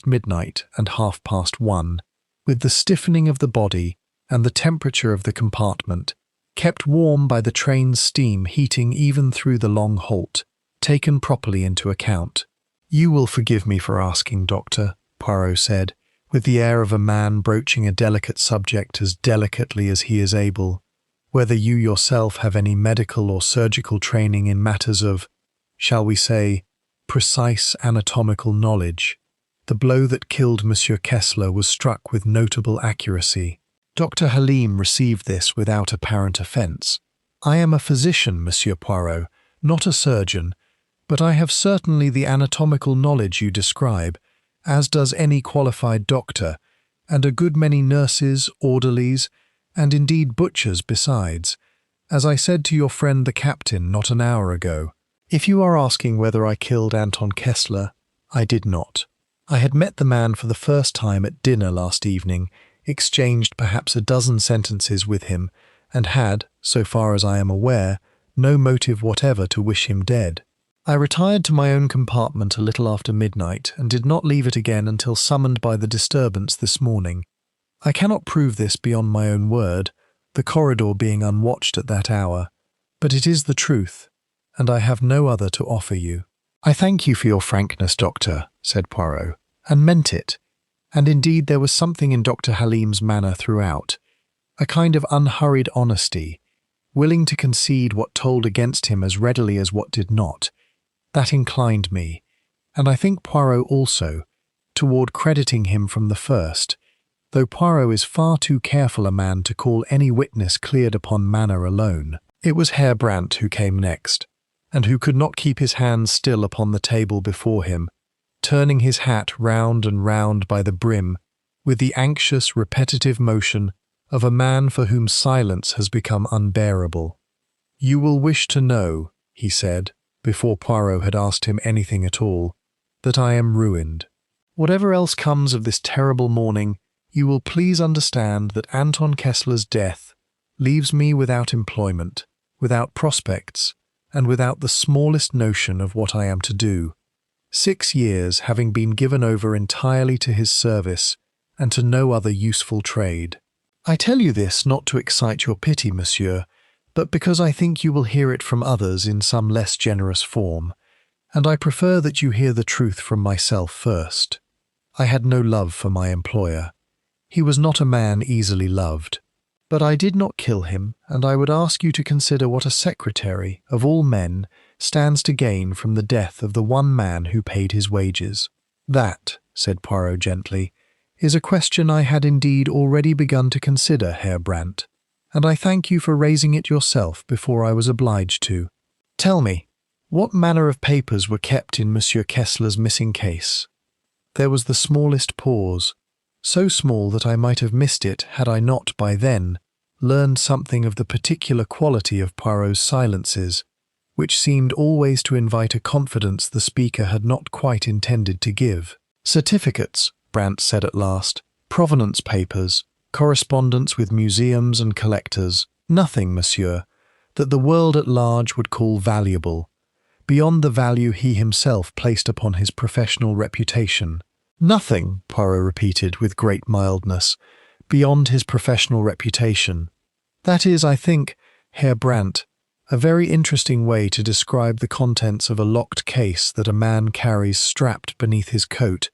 midnight and 1:30, with the stiffening of the body and the temperature of the compartment, kept warm by the train's steam heating even through the long halt, taken properly into account. "You will forgive me for asking, Doctor," Poirot said, with the air of a man broaching a delicate subject as delicately as he is able, "whether you yourself have any medical or surgical training in matters of, shall we say, precise anatomical knowledge. The blow that killed Monsieur Kessler was struck with notable accuracy." Dr. Halim received this without apparent offence. "I am a physician, Monsieur Poirot, not a surgeon, but I have certainly the anatomical knowledge you describe, as does any qualified doctor, and a good many nurses, orderlies, and indeed butchers besides, as I said to your friend the captain not an hour ago. If you are asking whether I killed Anton Kessler, I did not. I had met the man for the first time at dinner last evening, exchanged perhaps a dozen sentences with him, and had, so far as I am aware, no motive whatever to wish him dead. I retired to my own compartment a little after midnight and did not leave it again until summoned by the disturbance this morning. I cannot prove this beyond my own word, the corridor being unwatched at that hour, but it is the truth, and I have no other to offer you." "I thank you for your frankness, Doctor," said Poirot, and meant it. And indeed there was something in Dr. Halim's manner throughout, a kind of unhurried honesty, willing to concede what told against him as readily as what did not. That inclined me, and I think Poirot also, toward crediting him from the first, though Poirot is far too careful a man to call any witness cleared upon manner alone. It was Herr Brandt who came next, and who could not keep his hands still upon the table before him, turning his hat round and round by the brim with the anxious, repetitive motion of a man for whom silence has become unbearable. "You will wish to know," he said, before Poirot had asked him anything at all, "that I am ruined. Whatever else comes of this terrible morning, you will please understand that Anton Kessler's death leaves me without employment, without prospects, and without the smallest notion of what I am to do. 6 years having been given over entirely to his service and to no other useful trade. I tell you this not to excite your pity, monsieur, but because I think you will hear it from others in some less generous form, and I prefer that you hear the truth from myself first. I had no love for my employer. He was not a man easily loved. But I did not kill him, and I would ask you to consider what a secretary, of all men, stands to gain from the death of the one man who paid his wages. That, said Poirot gently, is a question I had indeed already begun to consider, Herr Brandt, and I thank you for raising it yourself before I was obliged to. Tell me, what manner of papers were kept in Monsieur Kessler's missing case? There was the smallest pause, so small that I might have missed it had I not, by then, learned something of the particular quality of Poirot's silences, which seemed always to invite a confidence the speaker had not quite intended to give. Certificates, Brandt said at last, provenance papers, correspondence with museums and collectors, nothing, monsieur, that the world at large would call valuable, beyond the value he himself placed upon his professional reputation. Nothing, Poirot repeated with great mildness, beyond his professional reputation. That is, I think, Herr Brandt, a very interesting way to describe the contents of a locked case that a man carries strapped beneath his coat,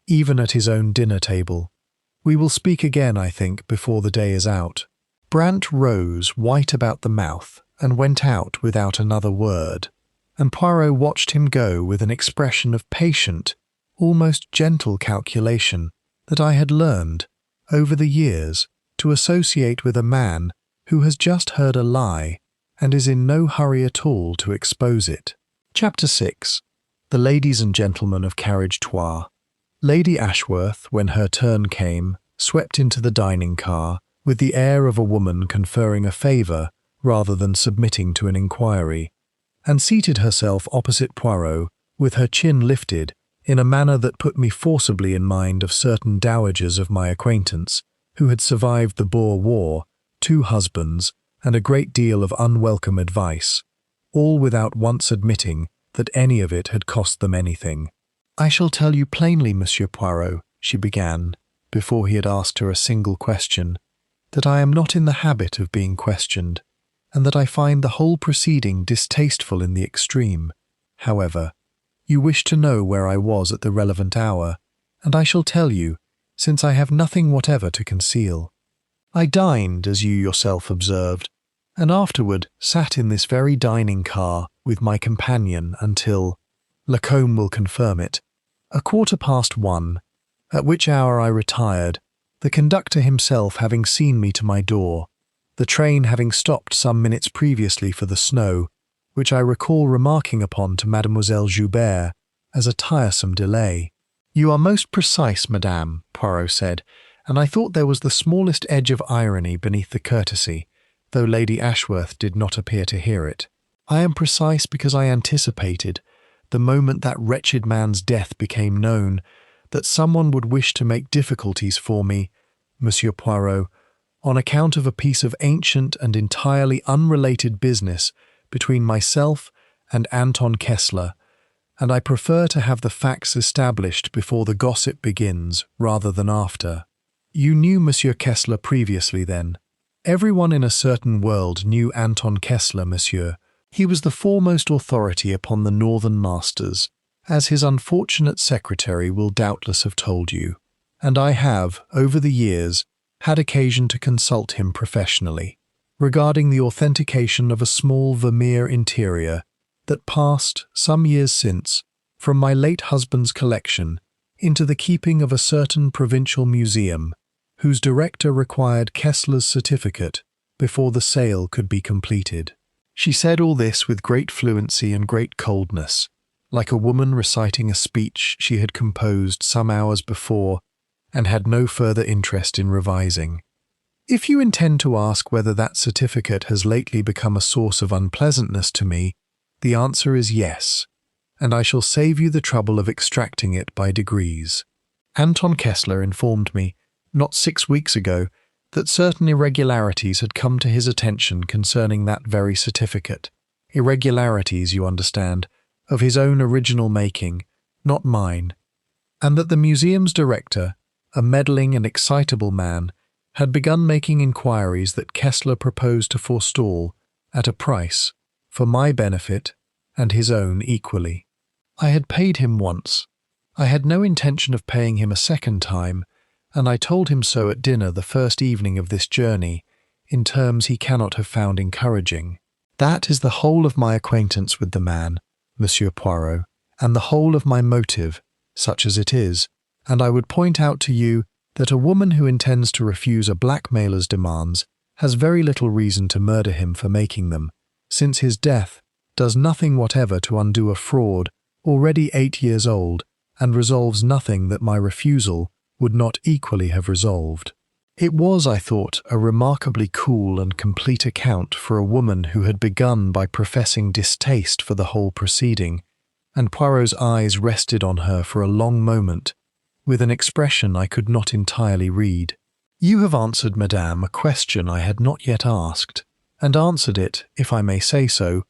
even at his own dinner table. We will speak again, I think, before the day is out. Brandt rose, white about the mouth, and went out without another word, and Poirot watched him go with an expression of patient, almost gentle calculation that I had learned, over the years, to associate with a man who has just heard a lie and is in no hurry at all to expose it. Chapter 6. The Ladies and Gentlemen of Carriage Trois. Lady Ashworth, when her turn came, swept into the dining car with the air of a woman conferring a favour rather than submitting to an inquiry, and seated herself opposite Poirot with her chin lifted in a manner that put me forcibly in mind of certain dowagers of my acquaintance who had survived the Boer War, 2 husbands, and a great deal of unwelcome advice, all without once admitting that any of it had cost them anything. "I shall tell you plainly, Monsieur Poirot," she began, before he had asked her a single question, "that I am not in the habit of being questioned, and that I find the whole proceeding distasteful in the extreme. However, you wish to know where I was at the relevant hour, and I shall tell you, since I have nothing whatever to conceal. I dined, as you yourself observed, and afterward sat in this very dining car with my companion until, Lacombe will confirm it, 1:15, at which hour I retired, the conductor himself having seen me to my door, the train having stopped some minutes previously for the snow, which I recall remarking upon to Mademoiselle Joubert as a tiresome delay. "You are most precise, madame," Poirot said, and I thought there was the smallest edge of irony beneath the courtesy, though Lady Ashworth did not appear to hear it. "I am precise because I anticipated, the moment that wretched man's death became known, that someone would wish to make difficulties for me, Monsieur Poirot, on account of a piece of ancient and entirely unrelated business between myself and Anton Kessler, and I prefer to have the facts established before the gossip begins rather than after." "You knew Monsieur Kessler previously, then?" "Everyone in a certain world knew Anton Kessler, monsieur. He was the foremost authority upon the northern masters, as his unfortunate secretary will doubtless have told you, and I have, over the years, had occasion to consult him professionally, regarding the authentication of a small Vermeer interior that passed, some years since, from my late husband's collection into the keeping of a certain provincial museum, whose director required Kessler's certificate before the sale could be completed." She said all this with great fluency and great coldness, like a woman reciting a speech she had composed some hours before and had no further interest in revising. "If you intend to ask whether that certificate has lately become a source of unpleasantness to me, the answer is yes, and I shall save you the trouble of extracting it by degrees. Anton Kessler informed me, not 6 weeks ago, that certain irregularities had come to his attention concerning that very certificate. Irregularities, you understand, of his own original making, not mine, and that the museum's director, a meddling and excitable man, had begun making inquiries that Kessler proposed to forestall, at a price, for my benefit and his own equally. I had paid him once. I had no intention of paying him a second time, and I told him so at dinner the first evening of this journey, in terms he cannot have found encouraging. That is the whole of my acquaintance with the man, Monsieur Poirot, and the whole of my motive, such as it is, and I would point out to you that a woman who intends to refuse a blackmailer's demands has very little reason to murder him for making them, since his death does nothing whatever to undo a fraud already 8 years old, and resolves nothing that my refusal would not equally have resolved. It was, I thought, a remarkably cool and complete account for a woman who had begun by professing distaste for the whole proceeding, and Poirot's eyes rested on her for a long moment, with an expression I could not entirely read. "You have answered, madame, a question I had not yet asked, and answered it, if I may say so,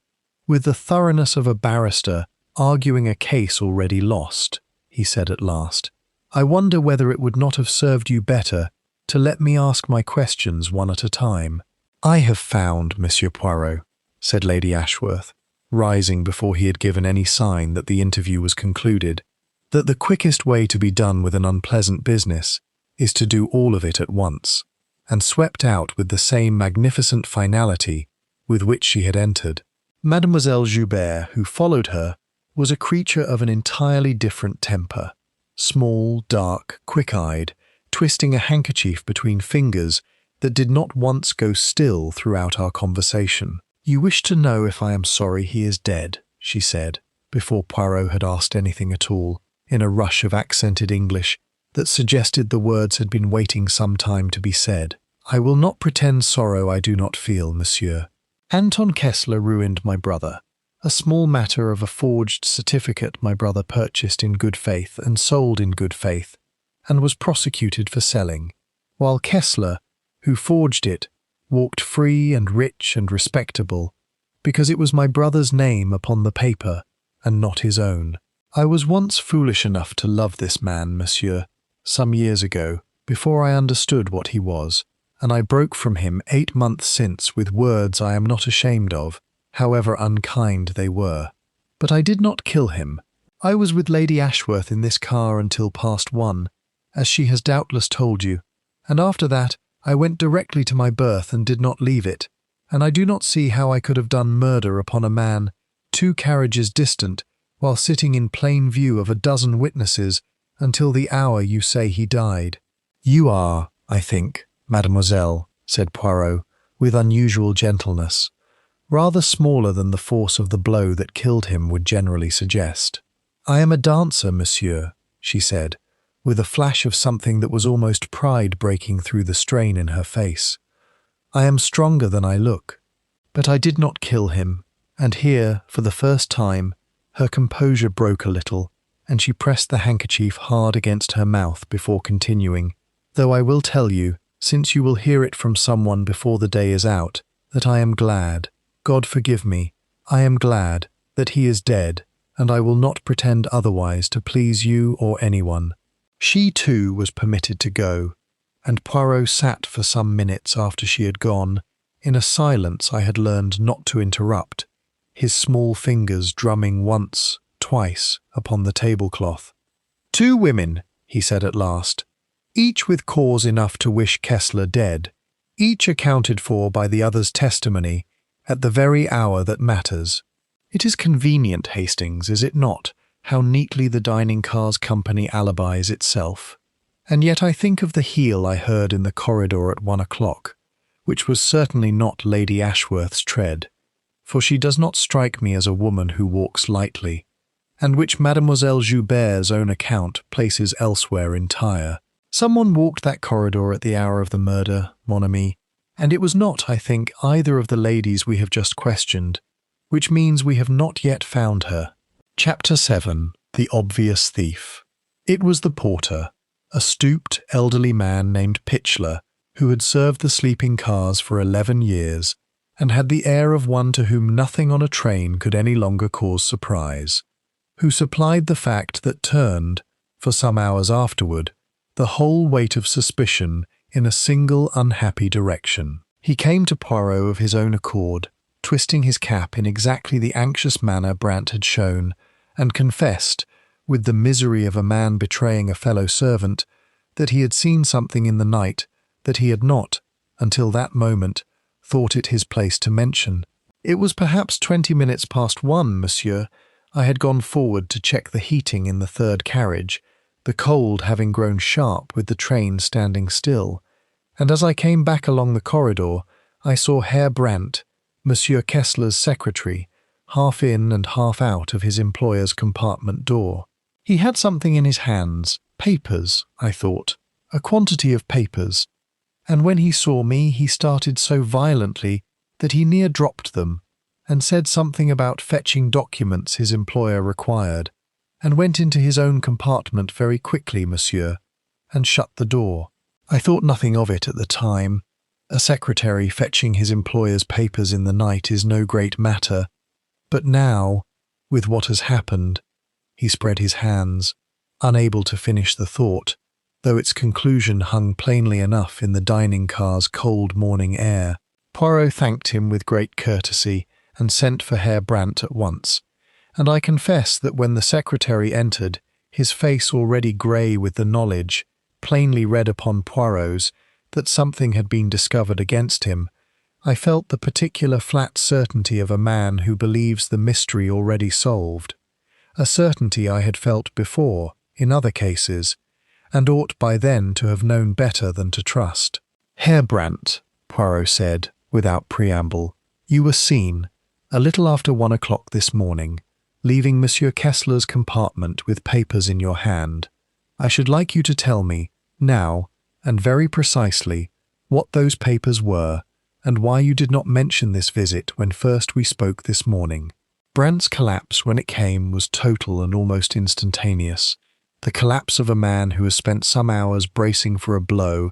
with the thoroughness of a barrister arguing a case already lost," he said at last. "I wonder whether it would not have served you better to let me ask my questions one at a time." "I have found, Monsieur Poirot," said Lady Ashworth, rising before he had given any sign that the interview was concluded, "that the quickest way to be done with an unpleasant business is to do all of it at once," and swept out with the same magnificent finality with which she had entered. Mademoiselle Joubert, who followed her, was a creature of an entirely different temper. Small, dark, quick-eyed, twisting a handkerchief between fingers that did not once go still throughout our conversation. "You wish to know if I am sorry he is dead," she said, before Poirot had asked anything at all. in a rush of accented English that suggested the words had been waiting some time to be said. "I will not pretend sorrow I do not feel, monsieur. Anton Kessler ruined my brother. A small matter of a forged certificate my brother purchased in good faith and sold in good faith, and was prosecuted for selling, while Kessler, who forged it, walked free and rich and respectable, because it was my brother's name upon the paper and not his own. I was once foolish enough to love this man, monsieur, some years ago, before I understood what he was, and I broke from him 8 months since with words I am not ashamed of, however unkind they were. But I did not kill him. I was with Lady Ashworth in this car until past 1, as she has doubtless told you, and after that I went directly to my berth and did not leave it, and I do not see how I could have done murder upon a man 2 carriages distant, while sitting in plain view of a dozen witnesses until the hour you say he died." "You are, I think, mademoiselle," said Poirot, with unusual gentleness, rather smaller than the force of the blow that killed him would generally suggest. "I am a dancer, monsieur," she said, with a flash of something that was almost pride breaking through the strain in her face. "I am stronger than I look. But I did not kill him," and here, for the first time, her composure broke a little, and she pressed the handkerchief hard against her mouth before continuing, "Though I will tell you, since you will hear it from someone before the day is out, that I am glad, God forgive me, I am glad that he is dead, and I will not pretend otherwise to please you or anyone." She too was permitted to go, and Poirot sat for some minutes after she had gone, in a silence I had learned not to interrupt, his small fingers drumming once, twice, upon the tablecloth. "2 women," he said at last, "each with cause enough to wish Kessler dead, each accounted for by the other's testimony, at the very hour that matters. It is convenient, Hastings, is it not, how neatly the dining car's company alibis itself? And yet I think of the heel I heard in the corridor at 1 o'clock, which was certainly not Lady Ashworth's tread, for she does not strike me as a woman who walks lightly, and which Mademoiselle Joubert's own account places elsewhere entire. Someone walked that corridor at the hour of the murder, mon ami, and it was not, I think, either of the ladies we have just questioned, which means we have not yet found her." Chapter 7. The Obvious Thief. It was the porter, a stooped, elderly man named Pitchler, who had served the sleeping cars for 11 years, and had the air of one to whom nothing on a train could any longer cause surprise, who supplied the fact that turned, for some hours afterward, the whole weight of suspicion in a single unhappy direction. He came to Poirot of his own accord, twisting his cap in exactly the anxious manner Brant had shown, and confessed, with the misery of a man betraying a fellow servant, that he had seen something in the night that he had not, until that moment, thought it his place to mention. "It was perhaps 20 minutes past 1, monsieur. I had gone forward to check the heating in the 3rd carriage, the cold having grown sharp with the train standing still, and as I came back along the corridor, I saw Herr Brant, Monsieur Kessler's secretary, half in and half out of his employer's compartment door. He had something in his hands, papers, I thought, a quantity of papers, and when he saw me he started so violently that he near dropped them, and said something about fetching documents his employer required, and went into his own compartment very quickly, monsieur, and shut the door. I thought nothing of it at the time. A secretary fetching his employer's papers in the night is no great matter, but now, with what has happened—" He spread his hands, unable to finish the thought, though its conclusion hung plainly enough in the dining car's cold morning air. Poirot thanked him with great courtesy and sent for Herr Brant at once, and I confess that when the secretary entered, his face already grey with the knowledge, plainly read upon Poirot's, that something had been discovered against him, I felt the particular flat certainty of a man who believes the mystery already solved, a certainty I had felt before, in other cases, and ought by then to have known better than to trust. "Herr Brant," Poirot said, without preamble, "you were seen, a little after 1 o'clock this morning, leaving Monsieur Kessler's compartment with papers in your hand. I should like you to tell me, now, and very precisely, what those papers were, and why you did not mention this visit when first we spoke this morning." Brandt's collapse when it came was total and almost instantaneous, the collapse of a man who has spent some hours bracing for a blow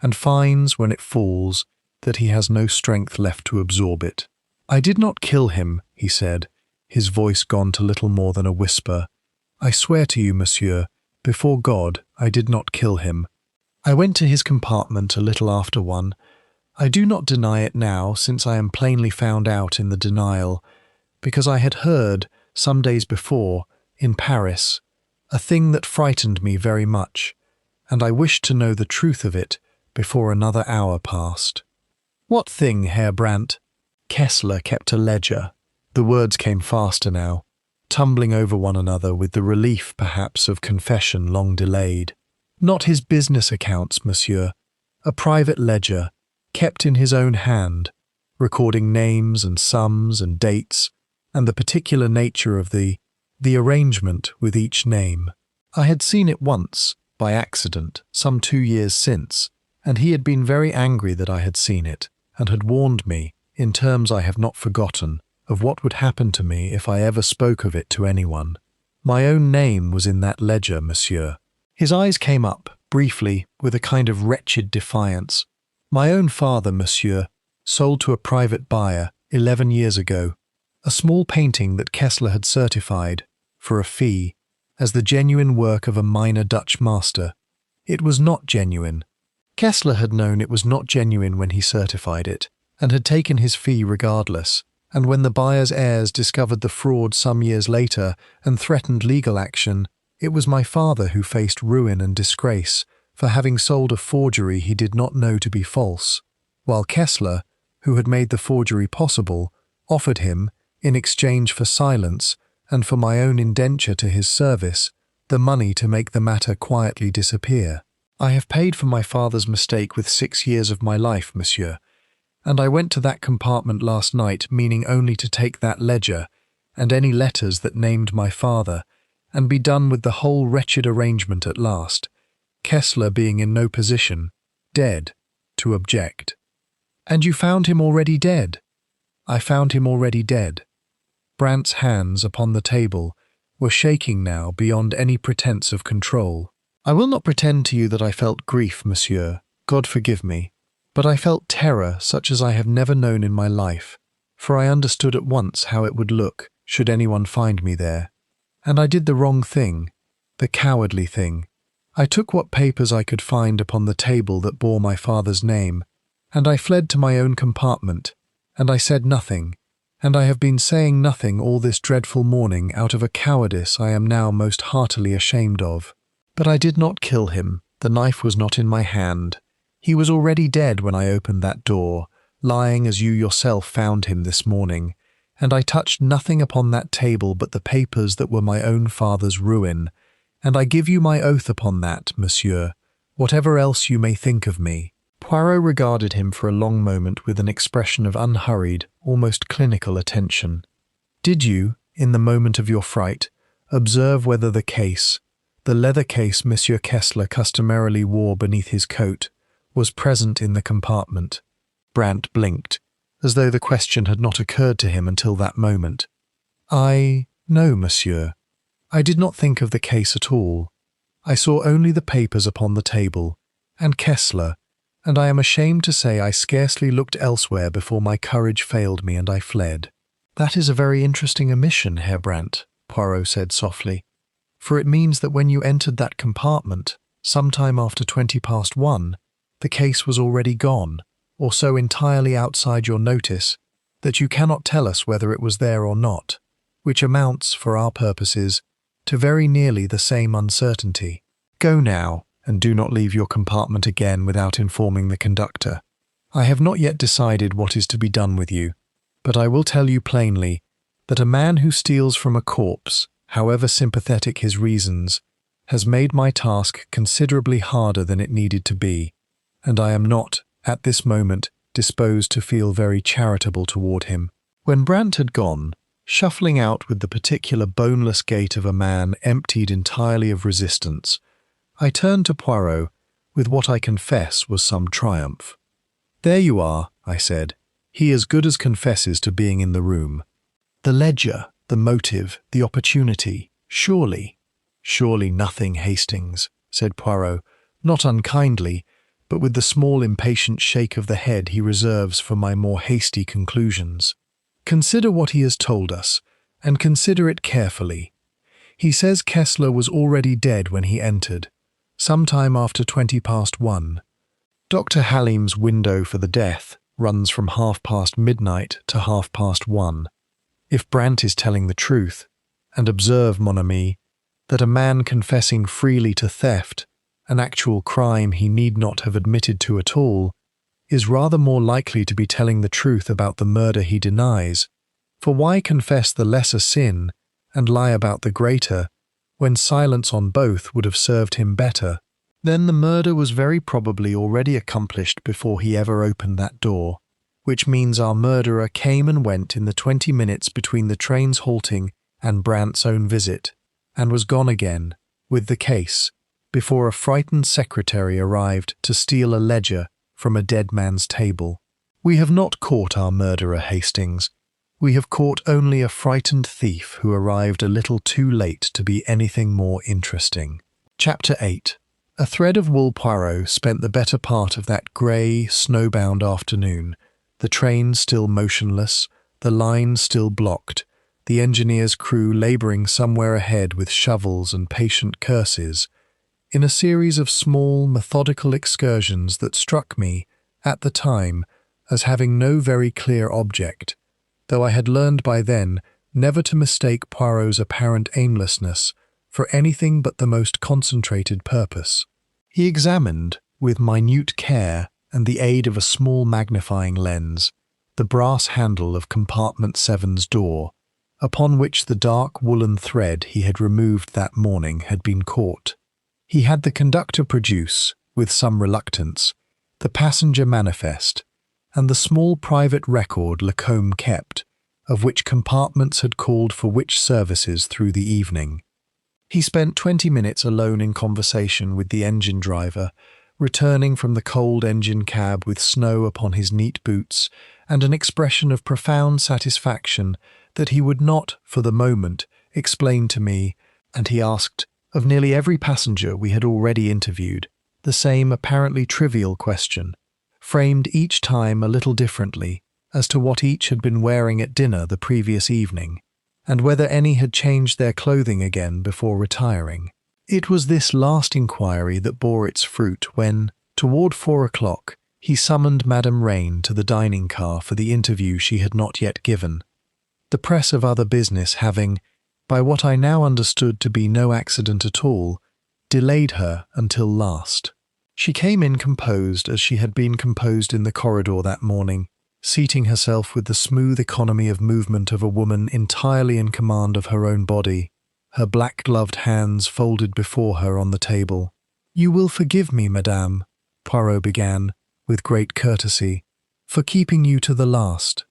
and finds, when it falls, that he has no strength left to absorb it. "I did not kill him," he said, his voice gone to little more than a whisper. "I swear to you, monsieur, before God, I did not kill him. I went to his compartment a little after 1. I do not deny it now, since I am plainly found out in the denial, because I had heard, some days before, in Paris, a thing that frightened me very much, and I wished to know the truth of it before another hour passed." "What thing, Herr Brandt?" "Kessler kept a ledger." The words came faster now, tumbling over one another with the relief, perhaps, of confession long delayed. "Not his business accounts, monsieur. A private ledger, kept in his own hand, recording names and sums and dates, and the particular nature of the arrangement with each name. I had seen it once, by accident, some 2 years since, and he had been very angry that I had seen it, and had warned me, in terms I have not forgotten, of what would happen to me if I ever spoke of it to anyone. My own name was in that ledger, monsieur." His eyes came up, briefly, with a kind of wretched defiance. "My own father, monsieur, sold to a private buyer 11 years ago a small painting that Kessler had certified, for a fee, as the genuine work of a minor Dutch master. It was not genuine. Kessler had known it was not genuine when he certified it, and had taken his fee regardless, and when the buyer's heirs discovered the fraud some years later and threatened legal action, it was my father who faced ruin and disgrace for having sold a forgery he did not know to be false, while Kessler, who had made the forgery possible, offered him, in exchange for silence and for my own indenture to his service, the money to make the matter quietly disappear. I have paid for my father's mistake with 6 years of my life, monsieur, and I went to that compartment last night meaning only to take that ledger and any letters that named my father, and be done with the whole wretched arrangement at last, Kessler being in no position, dead, to object." "And you found him already dead?" "I found him already dead." Brandt's hands upon the table were shaking now beyond any pretense of control. "I will not pretend to you that I felt grief, monsieur, God forgive me, but I felt terror such as I have never known in my life, for I understood at once how it would look should anyone find me there. And I did the wrong thing, the cowardly thing. I took what papers I could find upon the table that bore my father's name, and I fled to my own compartment, and I said nothing, and I have been saying nothing all this dreadful morning out of a cowardice I am now most heartily ashamed of. But I did not kill him. The knife was not in my hand. He was already dead when I opened that door, lying as you yourself found him this morning, and I touched nothing upon that table but the papers that were my own father's ruin, and I give you my oath upon that, monsieur, whatever else you may think of me." Poirot regarded him for a long moment with an expression of unhurried, almost clinical attention. "Did you, in the moment of your fright, observe whether the case, the leather case Monsieur Kessler customarily wore beneath his coat, was present in the compartment?" Brandt blinked, as though the question had not occurred to him until that moment. "No, monsieur. I did not think of the case at all. I saw only the papers upon the table, and Kessler, and I am ashamed to say I scarcely looked elsewhere before my courage failed me and I fled." "That is a very interesting omission, Herr Brandt," Poirot said softly, "for it means that when you entered that compartment, some time after 1:20, the case was already gone, or so entirely outside your notice that you cannot tell us whether it was there or not, which amounts, for our purposes, to very nearly the same uncertainty. Go now, and do not leave your compartment again without informing the conductor. I have not yet decided what is to be done with you, but I will tell you plainly that a man who steals from a corpse, however sympathetic his reasons, has made my task considerably harder than it needed to be, and I am not, at this moment, disposed to feel very charitable toward him." When Brandt had gone, shuffling out with the particular boneless gait of a man emptied entirely of resistance, I turned to Poirot with what I confess was some triumph. "There you are," I said. "He as good as confesses to being in the room. The ledger, the motive, the opportunity, surely." "Surely nothing, Hastings," said Poirot, not unkindly, but with the small impatient shake of the head he reserves for my more hasty conclusions. "Consider what he has told us, and consider it carefully. He says Kessler was already dead when he entered, sometime after 1:20. Dr. Halim's window for the death runs from midnight to 1:30. If Brant is telling the truth, and observe, mon ami, that a man confessing freely to theft, an actual crime he need not have admitted to at all, is rather more likely to be telling the truth about the murder he denies, for why confess the lesser sin and lie about the greater, when silence on both would have served him better? Then the murder was very probably already accomplished before he ever opened that door, which means our murderer came and went in the 20 minutes between the train's halting and Brant's own visit, and was gone again, with the case, before a frightened secretary arrived to steal a ledger from a dead man's table. We have not caught our murderer, Hastings. We have caught only a frightened thief who arrived a little too late to be anything more interesting. Chapter 8. A thread of wool. Poirot spent the better part of that grey, snowbound afternoon, the train still motionless, the line still blocked, the engineer's crew labouring somewhere ahead with shovels and patient curses, in a series of small, methodical excursions that struck me, at the time, as having no very clear object, though I had learned by then never to mistake Poirot's apparent aimlessness for anything but the most concentrated purpose. He examined, with minute care and the aid of a small magnifying lens, the brass handle of compartment 7's door, upon which the dark woolen thread he had removed that morning had been caught. He had the conductor produce, with some reluctance, the passenger manifest, and the small private record Lacombe kept, of which compartments had called for which services through the evening. He spent 20 minutes alone in conversation with the engine driver, returning from the cold engine cab with snow upon his neat boots and an expression of profound satisfaction that he would not, for the moment, explain to me, and he asked of nearly every passenger we had already interviewed the same apparently trivial question, framed each time a little differently, as to what each had been wearing at dinner the previous evening, and whether any had changed their clothing again before retiring. It was this last inquiry that bore its fruit when, toward 4:00, he summoned Madame Rain to the dining car for the interview she had not yet given, the press of other business having, by what I now understood to be no accident at all, delayed her until last. She came in composed as she had been composed in the corridor that morning, seating herself with the smooth economy of movement of a woman entirely in command of her own body, her black-gloved hands folded before her on the table. "You will forgive me, madame," Poirot began, with great courtesy, "for keeping you to the last.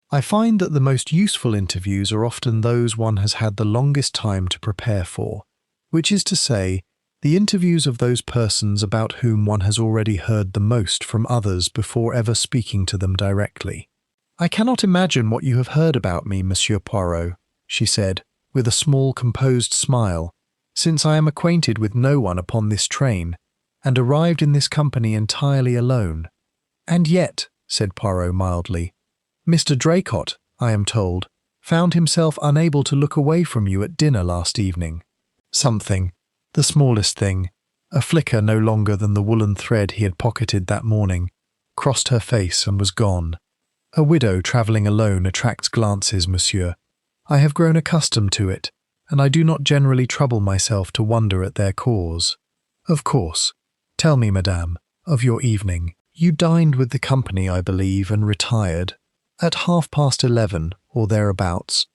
I find that the most useful interviews are often those one has had the longest time to prepare for, which is to say, the interviews of those persons about whom one has already heard the most from others before ever speaking to them directly. I cannot imagine what you have heard about me, Monsieur Poirot," she said, with a small composed smile, "since I am acquainted with no one upon this train, and arrived in this company entirely alone." "And yet," said Poirot mildly, "Mr. Draycott, I am told, found himself unable to look away from you at dinner last evening. Something, the smallest thing, a flicker no longer than the woolen thread he had pocketed that morning, crossed her face and was gone. A widow travelling alone attracts glances, monsieur. I have grown accustomed to it, and I do not generally trouble myself to wonder at their cause. Of course. Tell me, madame, of your evening. You dined with the company, I believe, and retired. At 11:30, or thereabouts,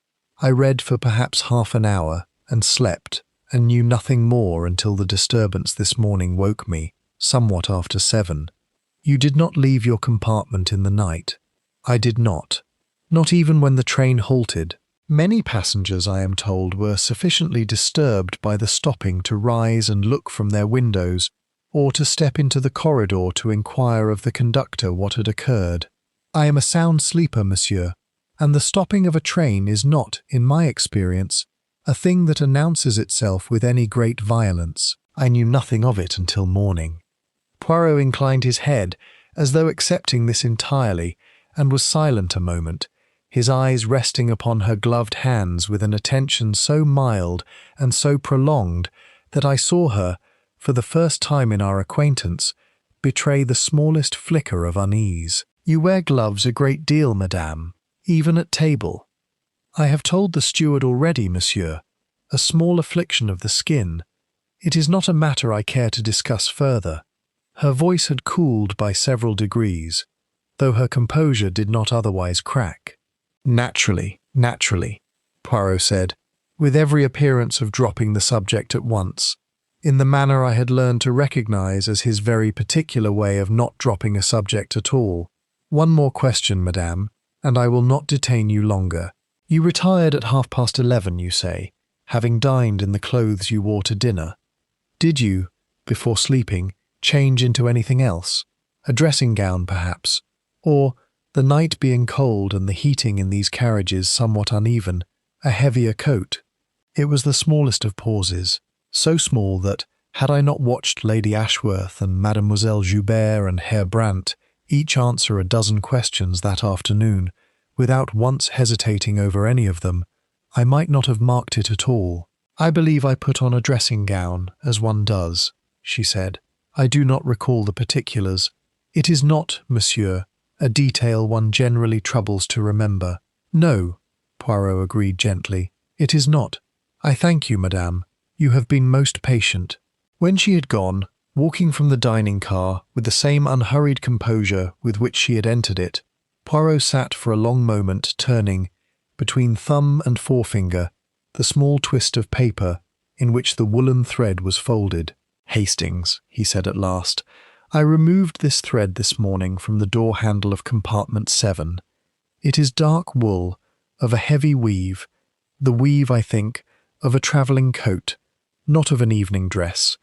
I read for perhaps half an hour, and slept, and knew nothing more until the disturbance this morning woke me, somewhat after 7. You did not leave your compartment in the night. I did not. Not even when the train halted. Many passengers, I am told, were sufficiently disturbed by the stopping to rise and look from their windows, or to step into the corridor to inquire of the conductor what had occurred. I am a sound sleeper, monsieur, and the stopping of a train is not, in my experience, a thing that announces itself with any great violence. I knew nothing of it until morning. Poirot inclined his head, as though accepting this entirely, and was silent a moment, his eyes resting upon her gloved hands with an attention so mild and so prolonged that I saw her, for the first time in our acquaintance, betray the smallest flicker of unease. "You wear gloves a great deal, madame, even at table." "I have told the steward already, monsieur. A small affliction of the skin. It is not a matter I care to discuss further." Her voice had cooled by several degrees, though her composure did not otherwise crack. Naturally, Poirot said, with every appearance of dropping the subject at once, in the manner I had learned to recognize as his very particular way of not dropping a subject at all. "One more question, madame, and I will not detain you longer. You retired at 11:30, you say, having dined in the clothes you wore to dinner. Did you, before sleeping, change into anything else? A dressing gown, perhaps? Or, the night being cold and the heating in these carriages somewhat uneven, a heavier coat?" It was the smallest of pauses, so small that, had I not watched Lady Ashworth and Mademoiselle Joubert and Herr Brandt each answer a dozen questions that afternoon, without once hesitating over any of them, I might not have marked it at all. "I believe I put on a dressing gown, as one does," she said. "I do not recall the particulars. It is not, monsieur, a detail one generally troubles to remember." "No," Poirot agreed gently, "it is not. I thank you, madame. You have been most patient." When she had gone, walking from the dining car with the same unhurried composure with which she had entered it, Poirot sat for a long moment turning, between thumb and forefinger, the small twist of paper in which the woolen thread was folded. "Hastings," he said at last, "I removed this thread this morning from the door handle of compartment 7. It is dark wool, of a heavy weave, the weave, I think, of a travelling coat, not of an evening dress,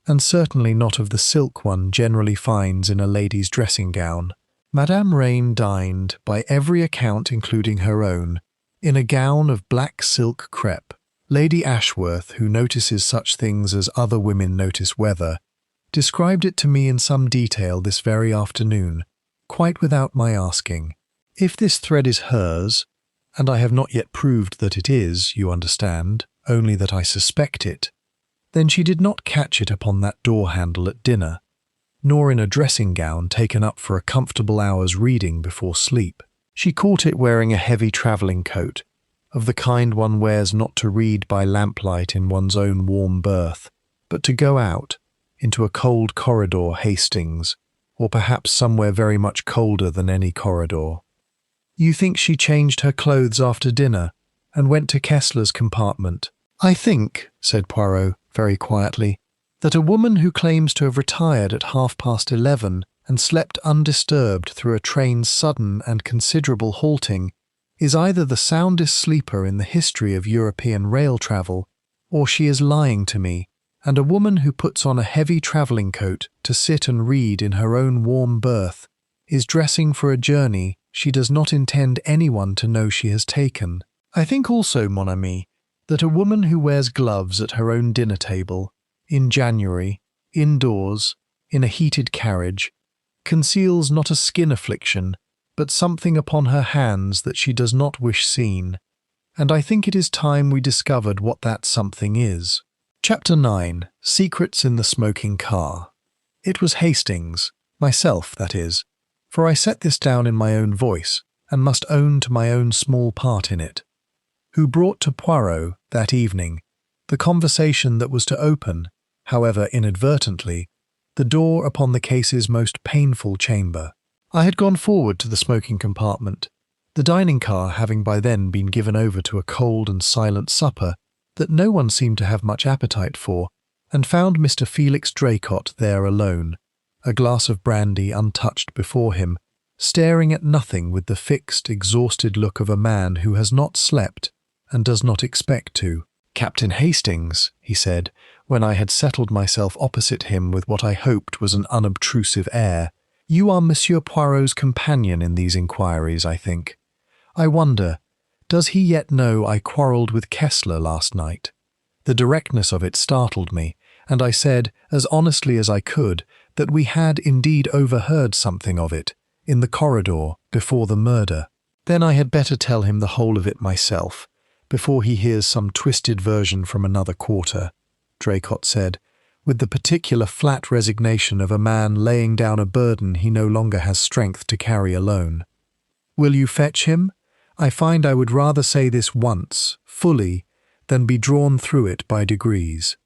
and certainly not of the silk one generally finds in a lady's dressing gown. Madame Rain dined, by every account including her own, in a gown of black silk crepe. Lady Ashworth, who notices such things as other women notice weather, described it to me in some detail this very afternoon, quite without my asking. If this thread is hers, and I have not yet proved that it is, you understand, only that I suspect it, then she did not catch it upon that door handle at dinner, nor in a dressing gown taken up for a comfortable hour's reading before sleep. She caught it wearing a heavy travelling coat, of the kind one wears not to read by lamplight in one's own warm berth, but to go out, into a cold corridor, Hastings, or perhaps somewhere very much colder than any corridor. You think she changed her clothes after dinner, and went to Kessler's compartment? I think, said Poirot, very quietly, that a woman who claims to have retired at 11:30 and slept undisturbed through a train's sudden and considerable halting is either the soundest sleeper in the history of European rail travel, or she is lying to me, and a woman who puts on a heavy travelling coat to sit and read in her own warm berth is dressing for a journey she does not intend anyone to know she has taken. I think also, mon ami, that a woman who wears gloves at her own dinner table, in January, indoors, in a heated carriage, conceals not a skin affliction, but something upon her hands that she does not wish seen, and I think it is time we discovered what that something is. Chapter 9. Secrets in the Smoking Car. It was Hastings, myself, that is, for I set this down in my own voice, and must own to my own small part in it, who brought to Poirot, that evening, the conversation that was to open, however inadvertently, the door upon the case's most painful chamber. I had gone forward to the smoking compartment, the dining car having by then been given over to a cold and silent supper that no one seemed to have much appetite for, and found Mr. Felix Draycott there alone, a glass of brandy untouched before him, staring at nothing with the fixed, exhausted look of a man who has not slept and does not expect to. Captain Hastings, he said, when I had settled myself opposite him with what I hoped was an unobtrusive air, you are Monsieur Poirot's companion in these inquiries, I think. I wonder, does he yet know I quarrelled with Kessler last night? The directness of it startled me, and I said, as honestly as I could, that we had indeed overheard something of it, in the corridor, before the murder. Then I had better tell him the whole of it myself, before he hears some twisted version from another quarter, Draycott said, with the particular flat resignation of a man laying down a burden he no longer has strength to carry alone. Will you fetch him? I find I would rather say this once, fully, than be drawn through it by degrees.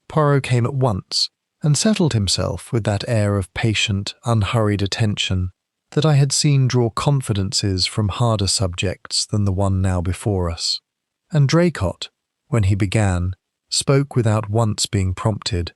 Poirot came at once, and settled himself with that air of patient, unhurried attention that I had seen draw confidences from harder subjects than the one now before us. And Draycott, when he began, spoke without once being prompted,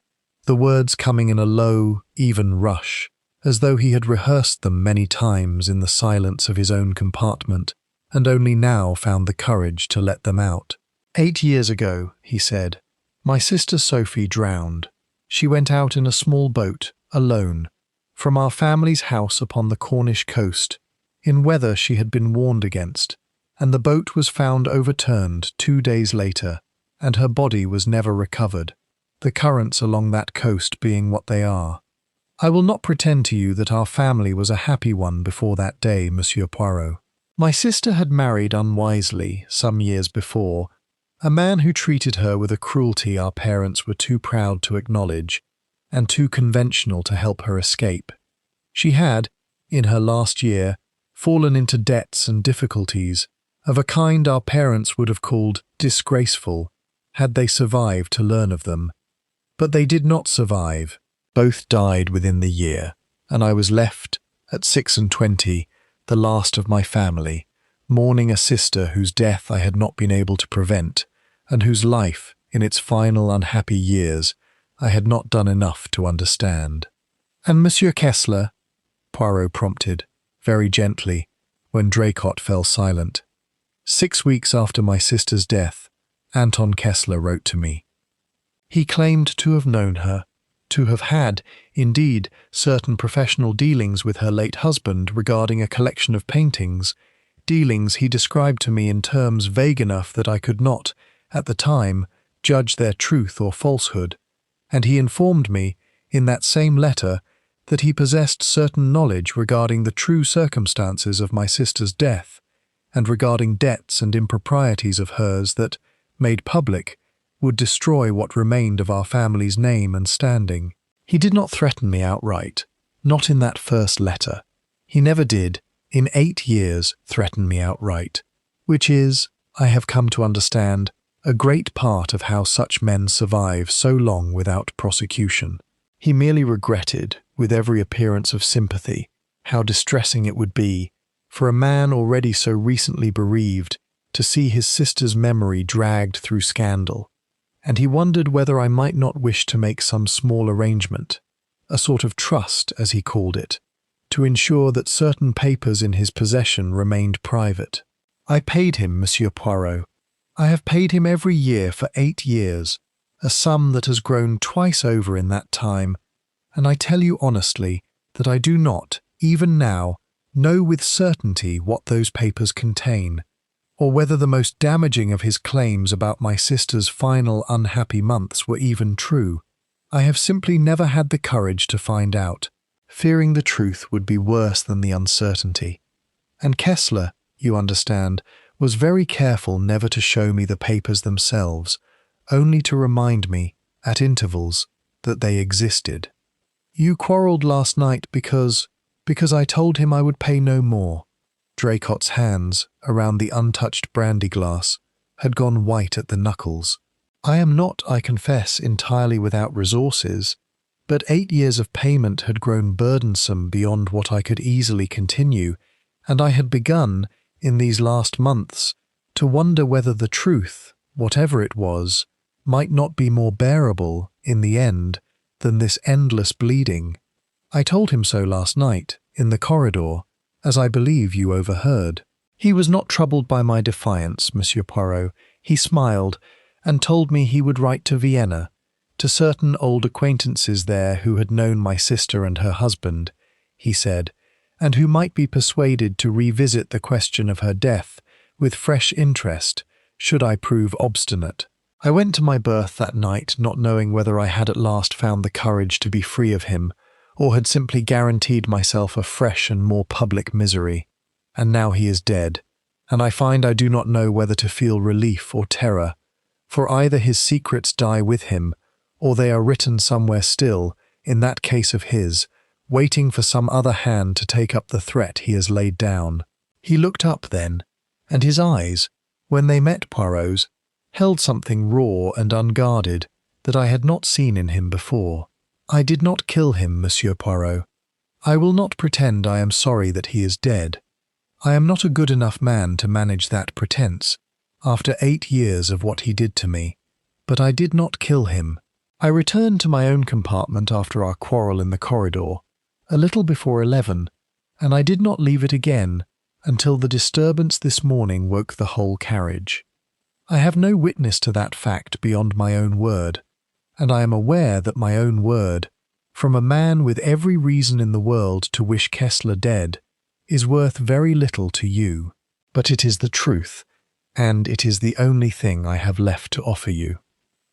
the words coming in a low, even rush, as though he had rehearsed them many times in the silence of his own compartment, and only now found the courage to let them out. 8 years ago, he said, my sister Sophie drowned. She went out in a small boat, alone, from our family's house upon the Cornish coast, in weather she had been warned against, and the boat was found overturned 2 days later, and her body was never recovered, the currents along that coast being what they are. I will not pretend to you that our family was a happy one before that day, Monsieur Poirot. My sister had married unwisely some years before, a man who treated her with a cruelty our parents were too proud to acknowledge, and too conventional to help her escape. She had, in her last year, fallen into debts and difficulties, of a kind our parents would have called disgraceful, had they survived to learn of them. But they did not survive. Both died within the year, and I was left, at 26, the last of my family, mourning a sister whose death I had not been able to prevent, and whose life, in its final unhappy years, I had not done enough to understand. And Monsieur Kessler? Poirot prompted, very gently, when Draycott fell silent. 6 weeks after my sister's death, Anton Kessler wrote to me. He claimed to have known her, to have had, indeed, certain professional dealings with her late husband regarding a collection of paintings, dealings he described to me in terms vague enough that I could not, at the time, judge their truth or falsehood, and he informed me, in that same letter, that he possessed certain knowledge regarding the true circumstances of my sister's death, and regarding debts and improprieties of hers that, made public, would destroy what remained of our family's name and standing. He did not threaten me outright, not in that first letter. He never did, in 8 years, threaten me outright, which is, I have come to understand, a great part of how such men survive so long without prosecution. He merely regretted, with every appearance of sympathy, how distressing it would be, for a man already so recently bereaved, to see his sister's memory dragged through scandal, and he wondered whether I might not wish to make some small arrangement, a sort of trust, as he called it, to ensure that certain papers in his possession remained private. I paid him, Monsieur Poirot. I have paid him every year for 8 years, a sum that has grown twice over in that time, and I tell you honestly that I do not, even now, know with certainty what those papers contain, or whether the most damaging of his claims about my sister's final unhappy months were even true. I have simply never had the courage to find out, fearing the truth would be worse than the uncertainty. And Kessler, you understand, was very careful never to show me the papers themselves, only to remind me, at intervals, that they existed. You quarrelled last night because I told him I would pay no more. Draycott's hands, around the untouched brandy glass, had gone white at the knuckles. I am not, I confess, entirely without resources, but 8 years of payment had grown burdensome beyond what I could easily continue, and I had begun, in these last months, to wonder whether the truth, whatever it was, might not be more bearable, in the end, than this endless bleeding. I told him so last night, in the corridor, as I believe you overheard. He was not troubled by my defiance, Monsieur Poirot. He smiled and told me he would write to Vienna, to certain old acquaintances there who had known my sister and her husband, he said, and who might be persuaded to revisit the question of her death with fresh interest, should I prove obstinate. I went to my berth that night not knowing whether I had at last found the courage to be free of him, or had simply guaranteed myself a fresh and more public misery. And now he is dead, and I find I do not know whether to feel relief or terror, for either his secrets die with him, or they are written somewhere still, in that case of his, waiting for some other hand to take up the threat he has laid down. He looked up then, and his eyes, when they met Poirot's, held something raw and unguarded that I had not seen in him before. I did not kill him, Monsieur Poirot. I will not pretend I am sorry that he is dead. I am not a good enough man to manage that pretence, after 8 years of what he did to me. But I did not kill him. I returned to my own compartment after our quarrel in the corridor, a little before 11, and I did not leave it again until the disturbance this morning woke the whole carriage. I have no witness to that fact beyond my own word, and I am aware that my own word, from a man with every reason in the world to wish Kessler dead, is worth very little to you. But it is the truth, and it is the only thing I have left to offer you.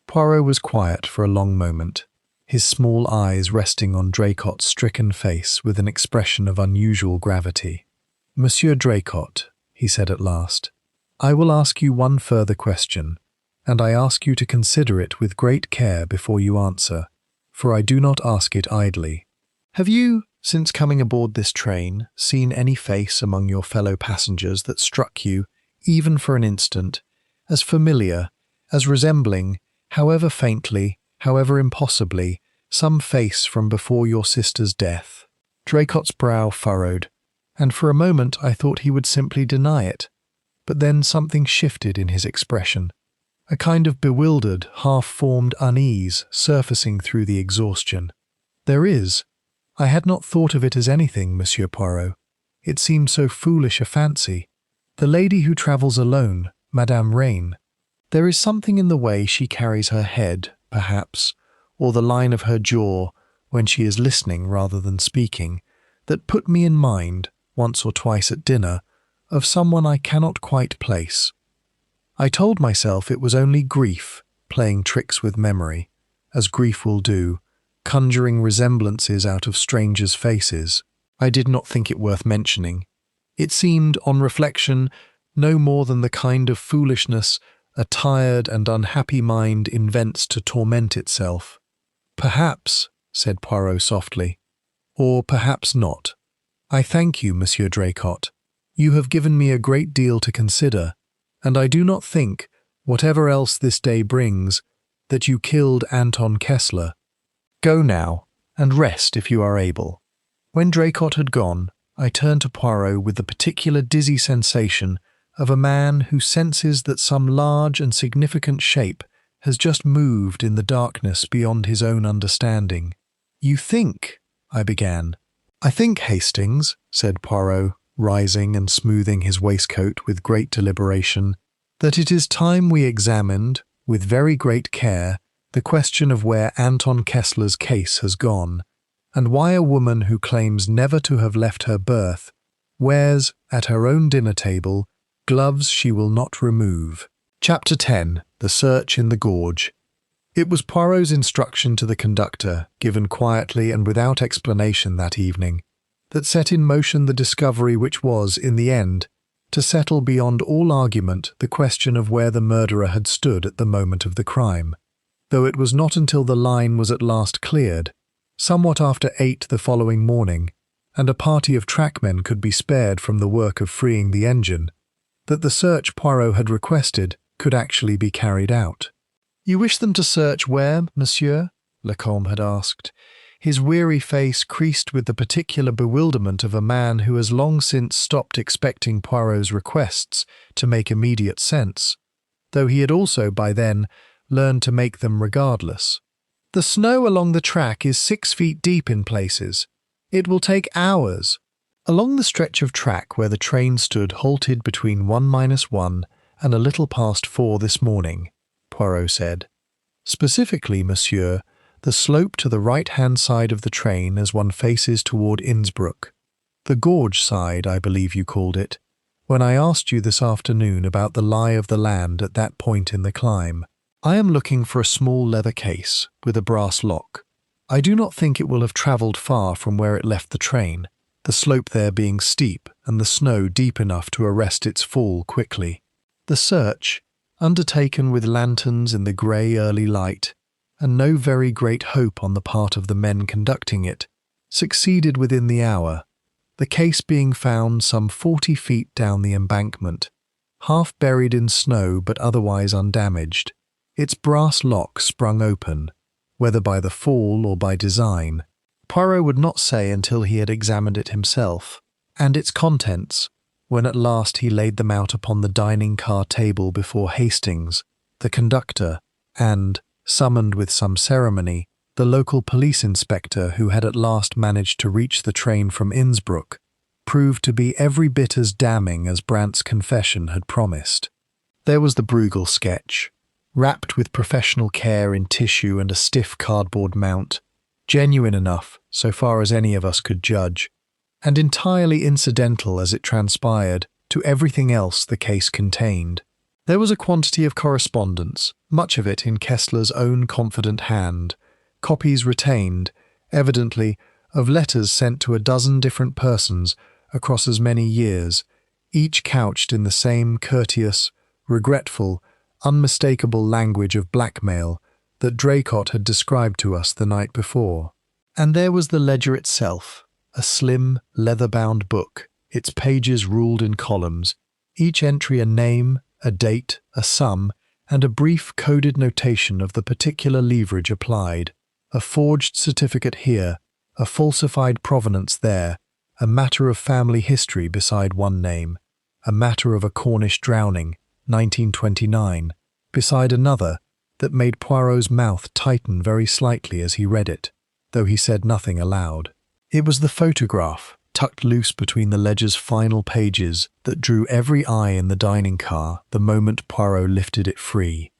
Poirot was quiet for a long moment, his small eyes resting on Draycott's stricken face with an expression of unusual gravity. Monsieur Draycott, he said at last, I will ask you one further question, and I ask you to consider it with great care before you answer, for I do not ask it idly. Have you, since coming aboard this train, seen any face among your fellow passengers that struck you, even for an instant, as familiar, as resembling, however faintly, however impossibly, some face from before your sister's death? Draycott's brow furrowed, and for a moment I thought he would simply deny it, but then something shifted in his expression, a kind of bewildered, half-formed unease surfacing through the exhaustion. There is. I had not thought of it as anything, Monsieur Poirot. It seemed so foolish a fancy. The lady who travels alone, Madame Rain. There is something in the way she carries her head, perhaps, or the line of her jaw when she is listening rather than speaking, that put me in mind, once or twice at dinner, of someone I cannot quite place. I told myself it was only grief playing tricks with memory, as grief will do, conjuring resemblances out of strangers' faces. I did not think it worth mentioning. It seemed, on reflection, no more than the kind of foolishness a tired and unhappy mind invents to torment itself. Perhaps, said Poirot softly, or perhaps not. I thank you, Monsieur Draycott. You have given me a great deal to consider, and I do not think, whatever else this day brings, that you killed Anton Kessler. Go now, and rest if you are able. When Draycott had gone, I turned to Poirot with the particular dizzy sensation of a man who senses that some large and significant shape has just moved in the darkness beyond his own understanding. You think, I began. I think, Hastings, said Poirot, rising and smoothing his waistcoat with great deliberation, that it is time we examined, with very great care, the question of where Anton Kessler's case has gone, and why a woman who claims never to have left her berth wears, at her own dinner table, gloves she will not remove. Chapter 10. The Search in the Gorge. It was Poirot's instruction to the conductor, given quietly and without explanation that evening, that set in motion the discovery which was, in the end, to settle beyond all argument the question of where the murderer had stood at the moment of the crime, though it was not until the line was at last cleared, somewhat after 8 the following morning, and a party of trackmen could be spared from the work of freeing the engine, that the search Poirot had requested could actually be carried out. You wish them to search where, monsieur? Lacombe had asked, his weary face creased with the particular bewilderment of a man who has long since stopped expecting Poirot's requests to make immediate sense, though he had also by then learned to make them regardless. The snow along the track is 6 feet deep in places. It will take hours. Along the stretch of track where the train stood halted between 1-1 and a little past 4 this morning," Poirot said. "Specifically, monsieur, the slope to the right-hand side of the train as one faces toward Innsbruck. The gorge side, I believe you called it, when I asked you this afternoon about the lie of the land at that point in the climb. I am looking for a small leather case with a brass lock. I do not think it will have travelled far from where it left the train, the slope there being steep and the snow deep enough to arrest its fall quickly. The search, undertaken with lanterns in the grey early light, and no very great hope on the part of the men conducting it, succeeded within the hour, the case being found some 40 feet down the embankment, half buried in snow but otherwise undamaged, its brass lock sprung open, whether by the fall or by design, Poirot would not say until he had examined it himself, and its contents, when at last he laid them out upon the dining-car table before Hastings, the conductor, and, summoned with some ceremony, the local police inspector who had at last managed to reach the train from Innsbruck, proved to be every bit as damning as Brandt's confession had promised. There was the Bruegel sketch, wrapped with professional care in tissue and a stiff cardboard mount, genuine enough, so far as any of us could judge, and entirely incidental as it transpired to everything else the case contained. There was a quantity of correspondence, much of it in Kessler's own confident hand, copies retained, evidently, of letters sent to a dozen different persons across as many years, each couched in the same courteous, regretful, unmistakable language of blackmail that Draycott had described to us the night before. And there was the ledger itself, a slim, leather-bound book, its pages ruled in columns, each entry a name, a date, a sum, and a brief coded notation of the particular leverage applied, a forged certificate here, a falsified provenance there, a matter of family history beside one name, a matter of a Cornish drowning, 1929, beside another that made Poirot's mouth tighten very slightly as he read it, though he said nothing aloud. It was the photograph, tucked loose between the ledger's final pages, that drew every eye in the dining car the moment Poirot lifted it free.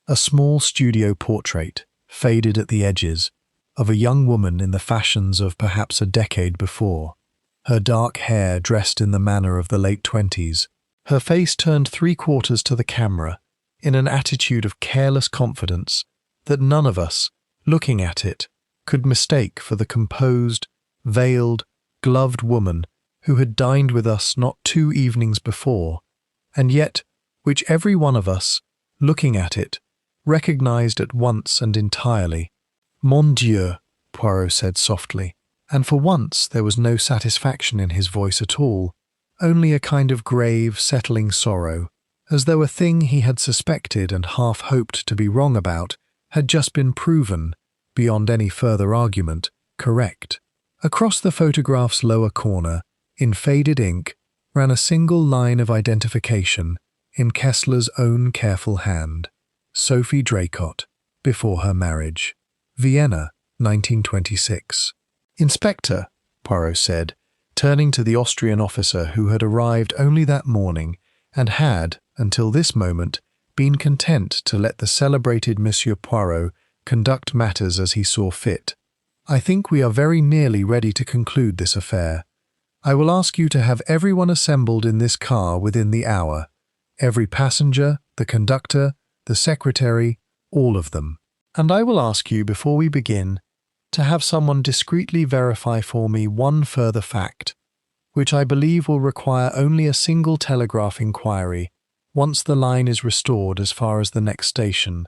A small studio portrait, faded at the edges, of a young woman in the fashions of perhaps a decade before, her dark hair dressed in the manner of the late 20s, her face turned 3/4 to the camera, in an attitude of careless confidence that none of us, looking at it, could mistake for the composed, veiled, gloved woman who had dined with us not 2 evenings before, and yet which every one of us, looking at it, recognized at once and entirely. "Mon Dieu," Poirot said softly, and for once there was no satisfaction in his voice at all, only a kind of grave, settling sorrow, as though a thing he had suspected and half hoped to be wrong about had just been proven, beyond any further argument, correct. Across the photograph's lower corner, in faded ink, ran a single line of identification in Kessler's own careful hand: Sophie Draycott, before her marriage. Vienna, 1926. "Inspector," Poirot said, turning to the Austrian officer who had arrived only that morning and had, until this moment, been content to let the celebrated Monsieur Poirot conduct matters as he saw fit. "I think we are very nearly ready to conclude this affair. I will ask you to have everyone assembled in this car within the hour, every passenger, the conductor, the secretary, all of them. And I will ask you, before we begin, to have someone discreetly verify for me one further fact, which I believe will require only a single telegraph inquiry, once the line is restored as far as the next station,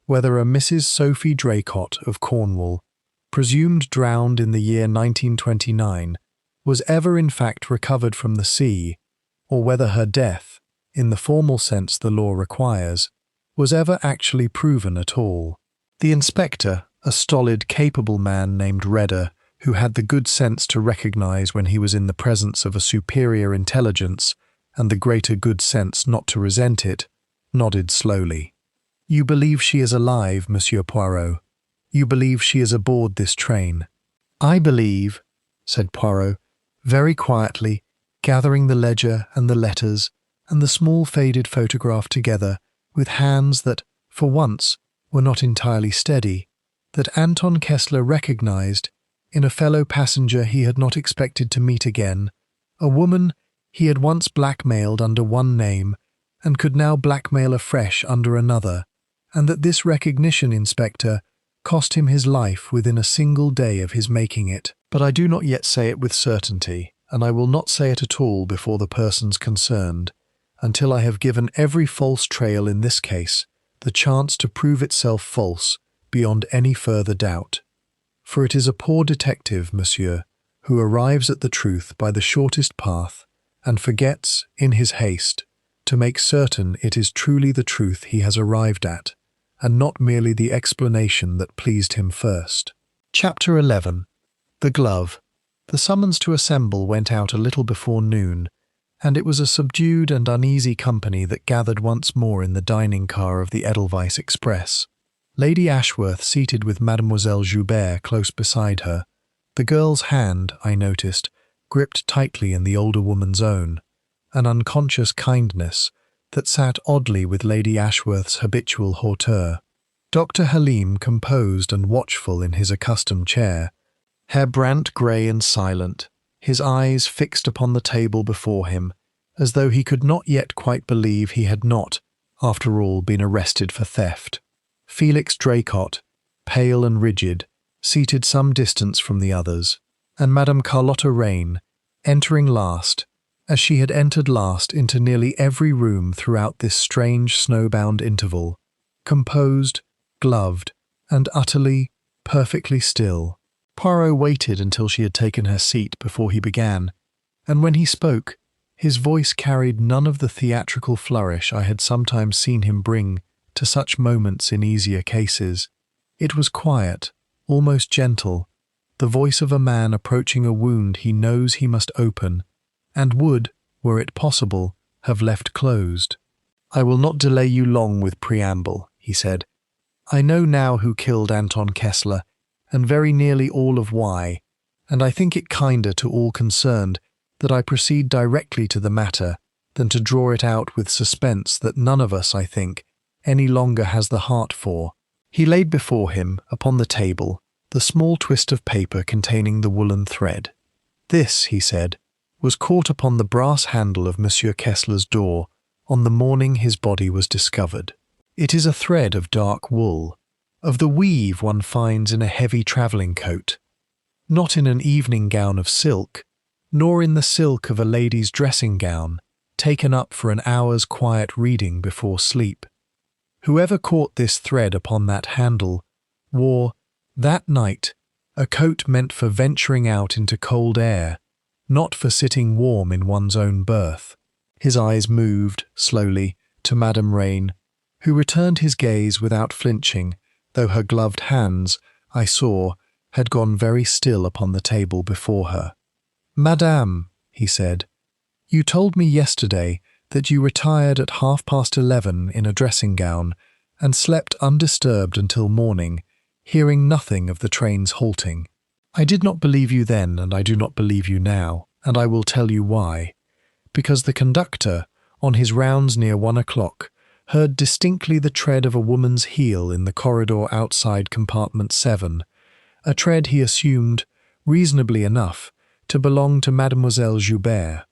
whether a Mrs. Sophie Draycott of Cornwall, presumed drowned in the year 1929, was ever in fact recovered from the sea, or whether her death, in the formal sense the law requires, was ever actually proven at all." The inspector, a stolid, capable man named Redder, who had the good sense to recognize when he was in the presence of a superior intelligence, and the greater good sense not to resent it, nodded slowly. "You believe she is alive, Monsieur Poirot? You believe she is aboard this train?" "I believe," said Poirot, very quietly, gathering the ledger and the letters, and the small faded photograph together with hands that, for once, were not entirely steady, that Anton Kessler recognized in a fellow passenger he had not expected to meet again, a woman he had once blackmailed under one name and could now blackmail afresh under another, and that this recognition, Inspector, cost him his life within a single day of his making it. But I do not yet say it with certainty, and I will not say it at all before the persons concerned, until I have given every false trail in this case the chance to prove itself false beyond any further doubt. For it is a poor detective, monsieur, who arrives at the truth by the shortest path and forgets, in his haste, to make certain it is truly the truth he has arrived at, and not merely the explanation that pleased him first. Chapter 11. The Glove. The summons to assemble went out a little before noon, and it was a subdued and uneasy company that gathered once more in the dining car of the Edelweiss Express. Lady Ashworth seated with Mademoiselle Joubert close beside her, the girl's hand, I noticed, gripped tightly in the older woman's own, an unconscious kindness that sat oddly with Lady Ashworth's habitual hauteur. Dr. Halim composed and watchful in his accustomed chair, Herr Brandt grey and silent, his eyes fixed upon the table before him, as though he could not yet quite believe he had not, after all, been arrested for theft. Felix Draycott, pale and rigid, seated some distance from the others, and Madame Carlotta Raine, entering last, as she had entered last into nearly every room throughout this strange snowbound interval, composed, gloved, and utterly, perfectly still. Poirot waited until she had taken her seat before he began, and when he spoke, his voice carried none of the theatrical flourish I had sometimes seen him bring to such moments in easier cases. It was quiet, almost gentle, the voice of a man approaching a wound he knows he must open, and would, were it possible, have left closed. "I will not delay you long with preamble," he said. "I know now who killed Anton Kessler, and very nearly all of why, and I think it kinder to all concerned that I proceed directly to the matter than to draw it out with suspense that none of us, I think, any longer has the heart for." He laid before him, upon the table, the small twist of paper containing the woolen thread. "This," he said, "was caught upon the brass handle of Monsieur Kessler's door on the morning his body was discovered. It is a thread of dark wool, of the weave one finds in a heavy travelling coat, not in an evening gown of silk, nor in the silk of a lady's dressing gown, taken up for an hour's quiet reading before sleep. Whoever caught this thread upon that handle wore, that night, a coat meant for venturing out into cold air, not for sitting warm in one's own berth." His eyes moved, slowly, to Madame Raine, who returned his gaze without flinching, though her gloved hands, I saw, had gone very still upon the table before her. "Madame," he said, "you told me yesterday that you retired at 11:30 in a dressing gown and slept undisturbed until morning, hearing nothing of the train's halting. I did not believe you then, and I do not believe you now, and I will tell you why. Because the conductor, on his rounds near 1 o'clock, heard distinctly the tread of a woman's heel in the corridor outside compartment 7, a tread he assumed, reasonably enough, to belong to Mademoiselle Joubert,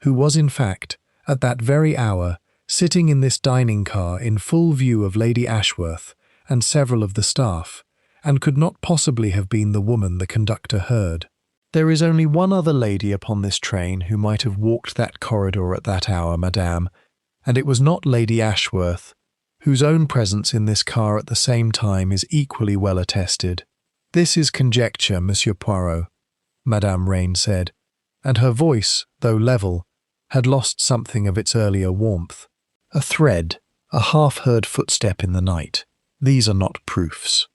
who was in fact, at that very hour, sitting in this dining car in full view of Lady Ashworth and several of the staff, and could not possibly have been the woman the conductor heard. There is only one other lady upon this train who might have walked that corridor at that hour, madame, and it was not Lady Ashworth, whose own presence in this car at the same time is equally well attested. This is conjecture, Monsieur Poirot," Madame Raine said, and her voice, though level, had lost something of its earlier warmth. "A thread, a half-heard footstep in the night. These are not proofs."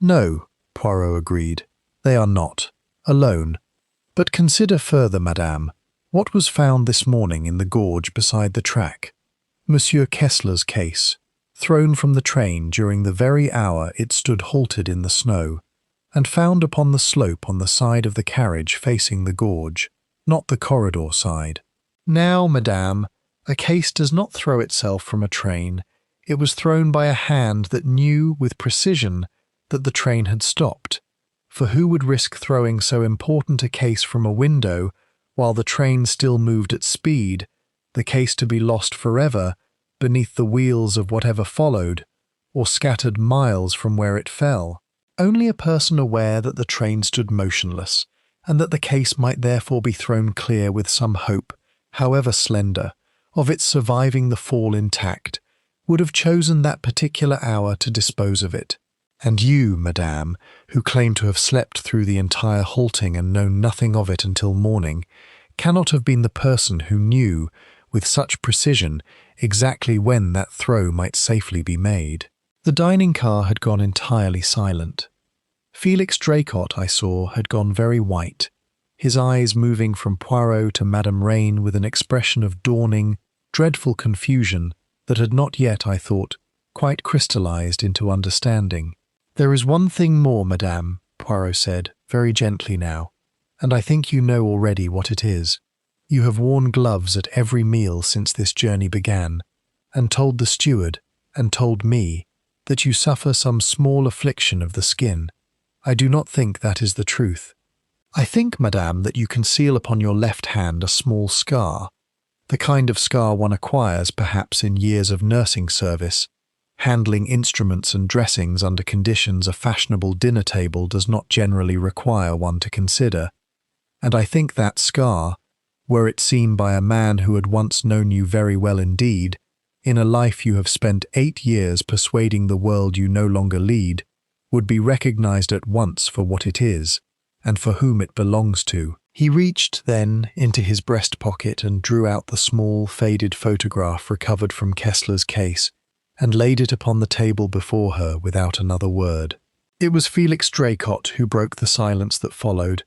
"No," Poirot agreed, "they are not. Alone. But consider further, madame, what was found this morning in the gorge beside the track. Monsieur Kessler's case, thrown from the train during the very hour it stood halted in the snow, and found upon the slope on the side of the carriage facing the gorge, not the corridor side. Now, madame, A case does not throw itself from a train. It was thrown by a hand that knew with precision that the train had stopped. For who would risk throwing so important a case from a window while the train still moved at speed, the case to be lost forever beneath the wheels of whatever followed, or scattered miles from where it fell? Only a person aware that the train stood motionless, and that the case might therefore be thrown clear with some hope, however slender, of its surviving the fall intact, would have chosen that particular hour to dispose of it. And you, madame, who claim to have slept through the entire halting and known nothing of it until morning, cannot have been the person who knew, with such precision, exactly when that throw might safely be made. The dining car had gone entirely silent. Felix Draycott, I saw, had gone very white, his eyes moving from Poirot to Madame Rain with an expression of dawning, dreadful confusion that had not yet, I thought, quite crystallized into understanding. "There is one thing more, madame," Poirot said, very gently now, "and I think you know already what it is. You have worn gloves at every meal since this journey began, and told the steward, and told me, that you suffer some small affliction of the skin. I do not think that is the truth. I think, madame, that you conceal upon your left hand a small scar, the kind of scar one acquires perhaps in years of nursing service, handling instruments and dressings under conditions a fashionable dinner table does not generally require one to consider. And I think that scar, were it seen by a man who had once known you very well indeed, in a life you have spent 8 years persuading the world you no longer lead, would be recognized at once for what it is, and for whom it belongs to." He reached, then, into his breast pocket and drew out the small, faded photograph recovered from Kessler's case, and laid it upon the table before her without another word. It was Felix Draycott who broke the silence that followed,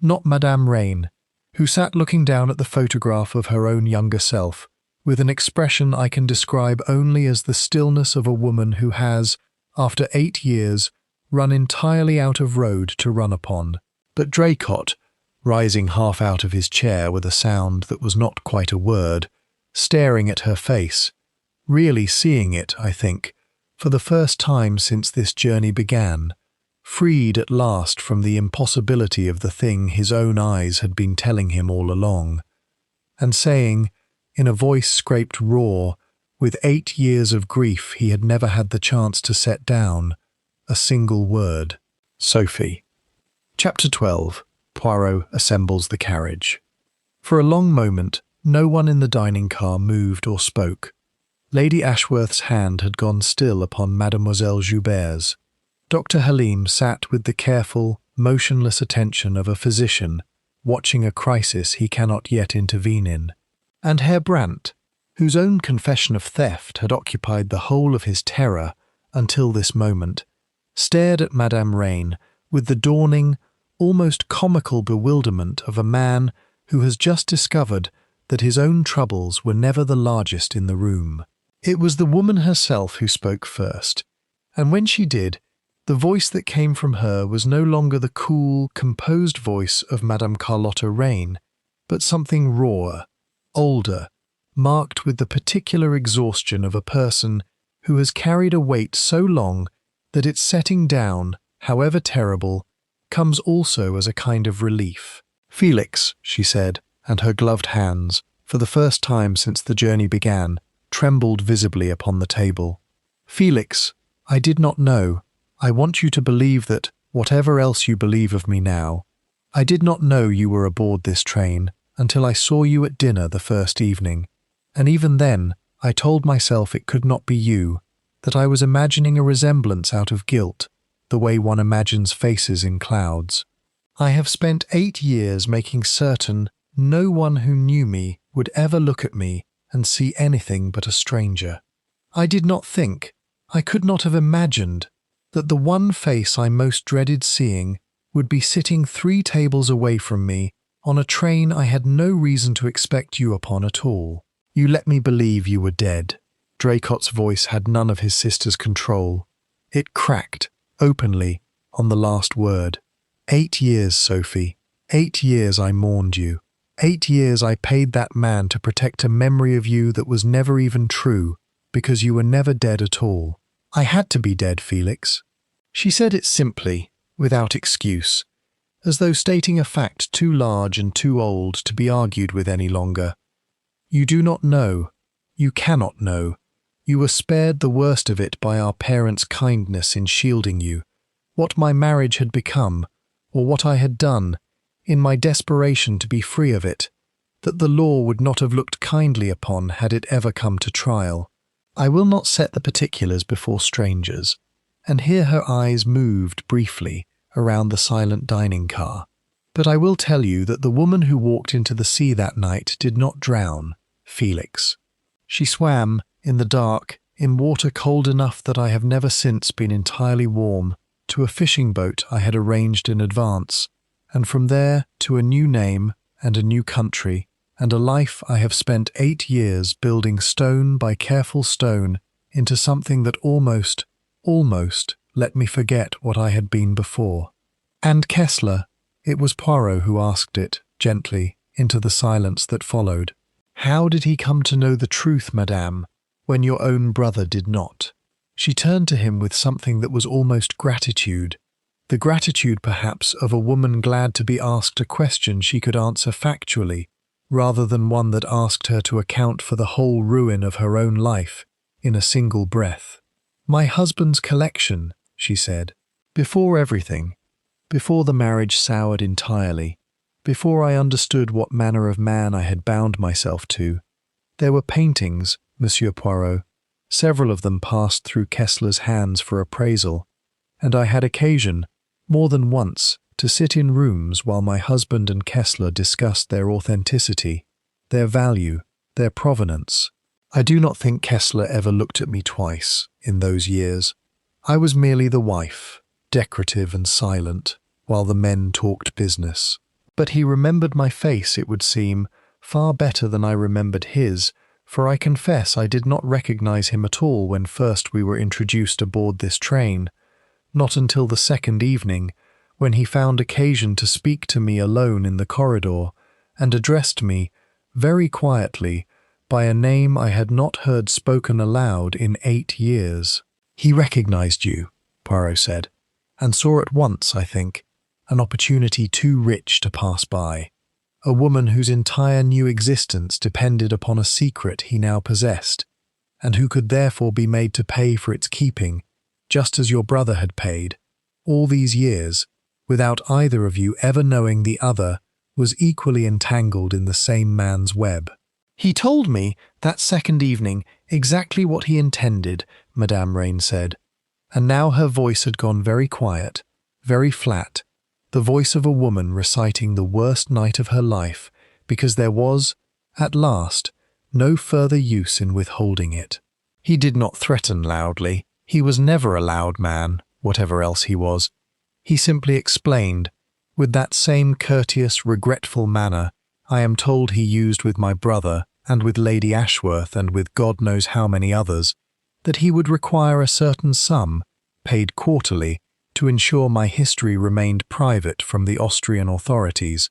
not Madame Rain, who sat looking down at the photograph of her own younger self, with an expression I can describe only as the stillness of a woman who has, after 8 years, run entirely out of road to run upon. But Draycott, rising half out of his chair with a sound that was not quite a word, staring at her face, really seeing it, I think, for the first time since this journey began, freed at last from the impossibility of the thing his own eyes had been telling him all along, and saying, in a voice scraped raw, with 8 years of grief he had never had the chance to set down, a single word: "Sophie." Chapter 12. Poirot assembles the carriage. For a long moment, no one in the dining car moved or spoke. Lady Ashworth's hand had gone still upon Mademoiselle Joubert's. Dr. Halim sat with the careful, motionless attention of a physician, watching a crisis he cannot yet intervene in. And Herr Brandt, whose own confession of theft had occupied the whole of his terror until this moment, stared at Madame Rain with the dawning, almost comical bewilderment of a man who has just discovered that his own troubles were never the largest in the room. It was the woman herself who spoke first, and when she did, the voice that came from her was no longer the cool, composed voice of Madame Carlotta Rain, but something rawer, older, marked with the particular exhaustion of a person who has carried a weight so long that its setting down, however terrible, comes also as a kind of relief. "Felix," she said, and her gloved hands, for the first time since the journey began, trembled visibly upon the table. "Felix, I did not know. I want you to believe that, whatever else you believe of me now, I did not know you were aboard this train until I saw you at dinner the first evening, and even then I told myself it could not be you, that I was imagining a resemblance out of guilt, the way one imagines faces in clouds. I have spent 8 years making certain no one who knew me would ever look at me and see anything but a stranger. I did not think, I could not have imagined, that the one face I most dreaded seeing would be sitting 3 tables away from me on a train I had no reason to expect you upon at all. You let me believe you were dead." Draycott's voice had none of his sister's control. It cracked, openly, on the last word. 8 years, Sophie. 8 years I mourned you. 8 years I paid that man to protect a memory of you that was never even true, because you were never dead at all. I had to be dead, Felix." She said it simply, without excuse, as though stating a fact too large and too old to be argued with any longer. "You do not know. You cannot know. You were spared the worst of it by our parents' kindness in shielding you. What my marriage had become, or what I had done, in my desperation to be free of it, that the law would not have looked kindly upon had it ever come to trial. I will not set the particulars before strangers." And here her eyes moved briefly around the silent dining car. "But I will tell you that the woman who walked into the sea that night did not drown, Felix. She swam, in the dark, in water cold enough that I have never since been entirely warm, to a fishing boat I had arranged in advance, and from there to a new name and a new country, and a life I have spent 8 years building stone by careful stone into something that almost let me forget what I had been before." "And Kessler," it was Poirot who asked it, gently, into the silence that followed. "How did he come to know the truth, madame, when your own brother did not?" She turned to him with something that was almost gratitude, the gratitude perhaps of a woman glad to be asked a question she could answer factually, rather than one that asked her to account for the whole ruin of her own life in a single breath. "My husband's collection," she said. "Before everything, before the marriage soured entirely, before I understood what manner of man I had bound myself to, there were paintings, Monsieur Poirot. Several of them passed through Kessler's hands for appraisal, and I had occasion, more than once, to sit in rooms while my husband and Kessler discussed their authenticity, their value, their provenance. I do not think Kessler ever looked at me twice in those years. I was merely the wife, decorative and silent, while the men talked business. But he remembered my face, it would seem, far better than I remembered his, for I confess I did not recognize him at all when first we were introduced aboard this train, not until the second evening, when he found occasion to speak to me alone in the corridor, and addressed me, very quietly, by a name I had not heard spoken aloud in 8 years. "He recognized you," Poirot said, "and saw at once, I think, an opportunity too rich to pass by. A woman whose entire new existence depended upon a secret he now possessed, and who could therefore be made to pay for its keeping, just as your brother had paid, all these years, without either of you ever knowing the other was equally entangled in the same man's web." "He told me, that second evening, exactly what he intended," Madame Rain said, and now her voice had gone very quiet, very flat, the voice of a woman reciting the worst night of her life, because there was, at last, no further use in withholding it. He did not threaten loudly. He was never a loud man, whatever else he was. He simply explained, with that same courteous, regretful manner I am told he used with my brother and with Lady Ashworth and with God knows how many others, that he would require a certain sum, paid quarterly, to ensure my history remained private from the Austrian authorities,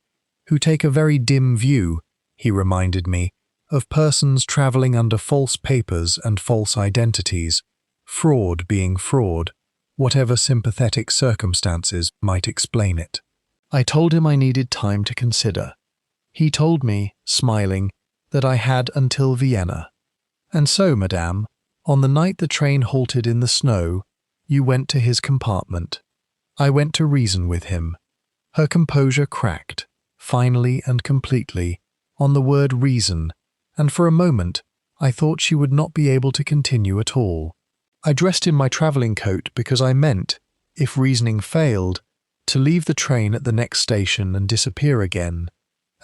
who take a very dim view, he reminded me, of persons travelling under false papers and false identities, fraud being fraud, whatever sympathetic circumstances might explain it. I told him I needed time to consider. He told me, smiling, that I had until Vienna. And so, madame, on the night the train halted in the snow, you went to his compartment. I went to reason with him. Her composure cracked, finally and completely, on the word reason, and for a moment I thought she would not be able to continue at all. I dressed in my travelling coat because I meant, if reasoning failed, to leave the train at the next station and disappear again,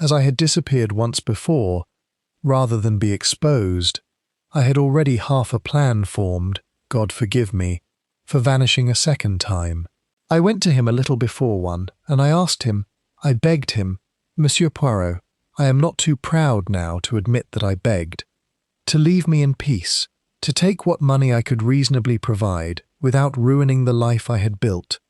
as I had disappeared once before, rather than be exposed. I had already half a plan formed, God forgive me, for vanishing a second time. I went to him a little before one, and I asked him, I begged him, Monsieur Poirot, I am not too proud now to admit that I begged, to leave me in peace, to take what money I could reasonably provide without ruining the life I had built,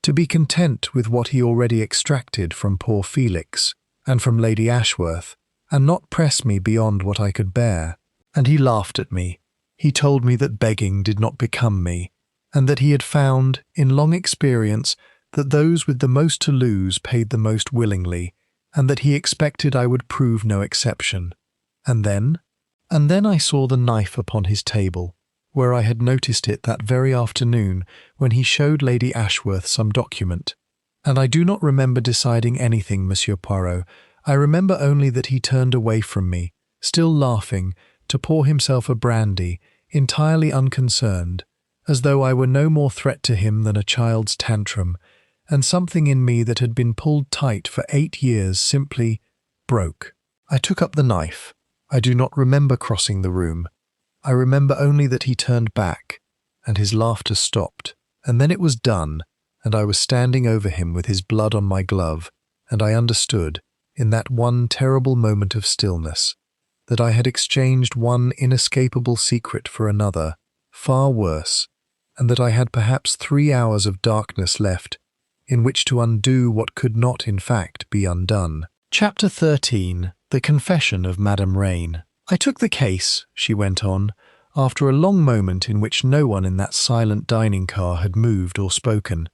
to be content with what he already extracted from poor Felix, and from Lady Ashworth, and not press me beyond what I could bear. And he laughed at me. He told me that begging did not become me, and that he had found, in long experience, that those with the most to lose paid the most willingly, and that he expected I would prove no exception. And then I saw the knife upon his table, where I had noticed it that very afternoon when he showed Lady Ashworth some document. And I do not remember deciding anything, Monsieur Poirot. I remember only that he turned away from me, still laughing, to pour himself a brandy, entirely unconcerned, as though I were no more threat to him than a child's tantrum, and something in me that had been pulled tight for 8 years simply broke. I took up the knife. I do not remember crossing the room. I remember only that he turned back, and his laughter stopped, and then it was done, and I was standing over him with his blood on my glove, and I understood, in that one terrible moment of stillness, that I had exchanged one inescapable secret for another, far worse, and that I had perhaps 3 hours of darkness left in which to undo what could not in fact be undone. Chapter 13. The Confession of Madame Rain. I took the case, she went on, after a long moment in which no one in that silent dining car had moved or spoken,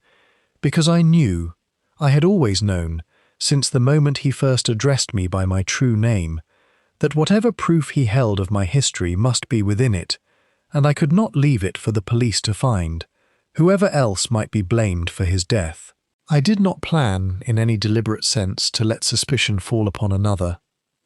because I knew, I had always known, since the moment he first addressed me by my true name, that whatever proof he held of my history must be within it, and I could not leave it for the police to find, whoever else might be blamed for his death. I did not plan, in any deliberate sense, to let suspicion fall upon another.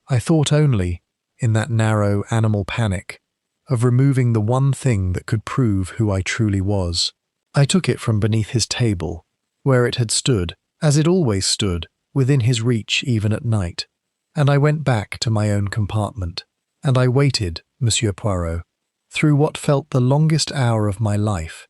I thought only, in that narrow animal panic, of removing the one thing that could prove who I truly was. I took it from beneath his table, where it had stood, as it always stood, within his reach even at night, and I went back to my own compartment, and I waited, Monsieur Poirot, through what felt the longest hour of my life,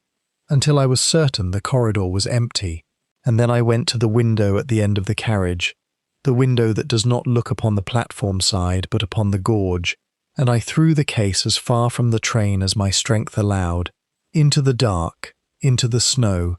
until I was certain the corridor was empty, and then I went to the window at the end of the carriage, the window that does not look upon the platform side but upon the gorge, and I threw the case as far from the train as my strength allowed, into the dark, into the snow,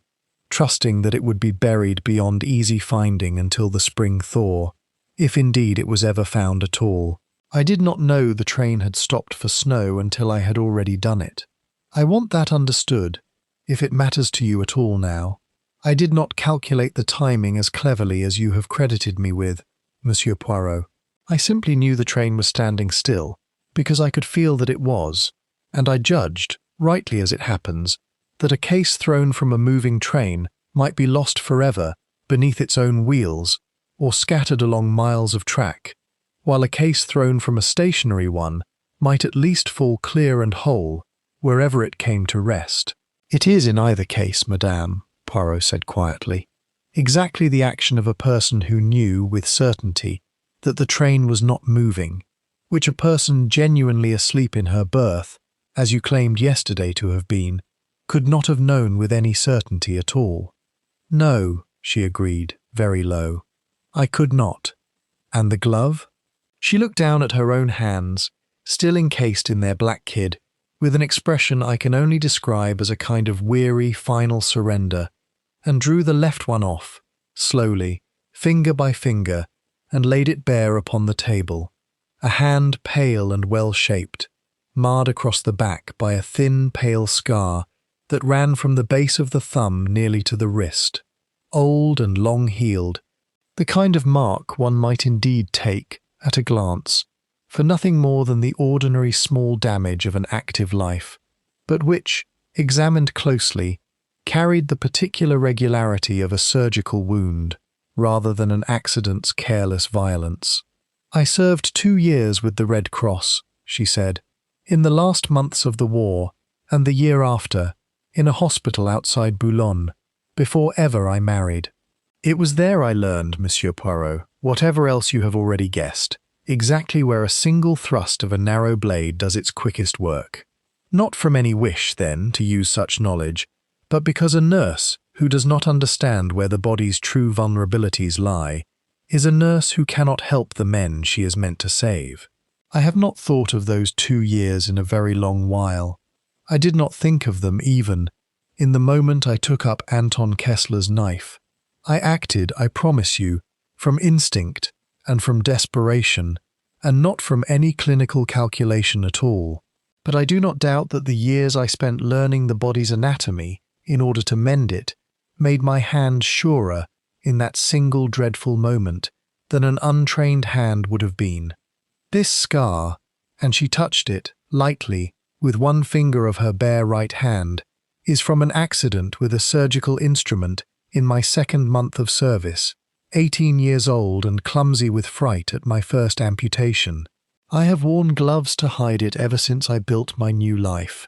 trusting that it would be buried beyond easy finding until the spring thaw, if indeed it was ever found at all. I did not know the train had stopped for snow until I had already done it. I want that understood, if it matters to you at all now. I did not calculate the timing as cleverly as you have credited me with, Monsieur Poirot. I simply knew the train was standing still, because I could feel that it was, and I judged, rightly as it happens, that a case thrown from a moving train might be lost forever beneath its own wheels, or scattered along miles of track, while a case thrown from a stationary one might at least fall clear and whole wherever it came to rest. It is in either case, madame, Poirot said quietly, exactly the action of a person who knew with certainty that the train was not moving, which a person genuinely asleep in her berth, as you claimed yesterday to have been, could not have known with any certainty at all. No, she agreed, very low. I could not. And the glove? She looked down at her own hands, still encased in their black kid, with an expression I can only describe as a kind of weary, final surrender, and drew the left one off, slowly, finger by finger, and laid it bare upon the table, a hand pale and well-shaped, marred across the back by a thin, pale scar that ran from the base of the thumb nearly to the wrist, old and long-healed, the kind of mark one might indeed take, at a glance, for nothing more than the ordinary small damage of an active life, but which, examined closely, carried the particular regularity of a surgical wound, rather than an accident's careless violence. I served 2 years with the Red Cross, she said, in the last months of the war, and the year after, in a hospital outside Boulogne, before ever I married. It was there I learned, Monsieur Poirot, whatever else you have already guessed, exactly where a single thrust of a narrow blade does its quickest work. Not from any wish, then, to use such knowledge, but because a nurse, who does not understand where the body's true vulnerabilities lie, is a nurse who cannot help the men she is meant to save. I have not thought of those 2 years in a very long while. I did not think of them even in the moment I took up Anton Kessler's knife. I acted, I promise you, from instinct, and from desperation, and not from any clinical calculation at all. But I do not doubt that the years I spent learning the body's anatomy in order to mend it made my hand surer in that single dreadful moment than an untrained hand would have been. This scar, and she touched it lightly with one finger of her bare right hand, is from an accident with a surgical instrument in my second month of service, 18 years old and clumsy with fright at my first amputation. I have worn gloves to hide it ever since I built my new life.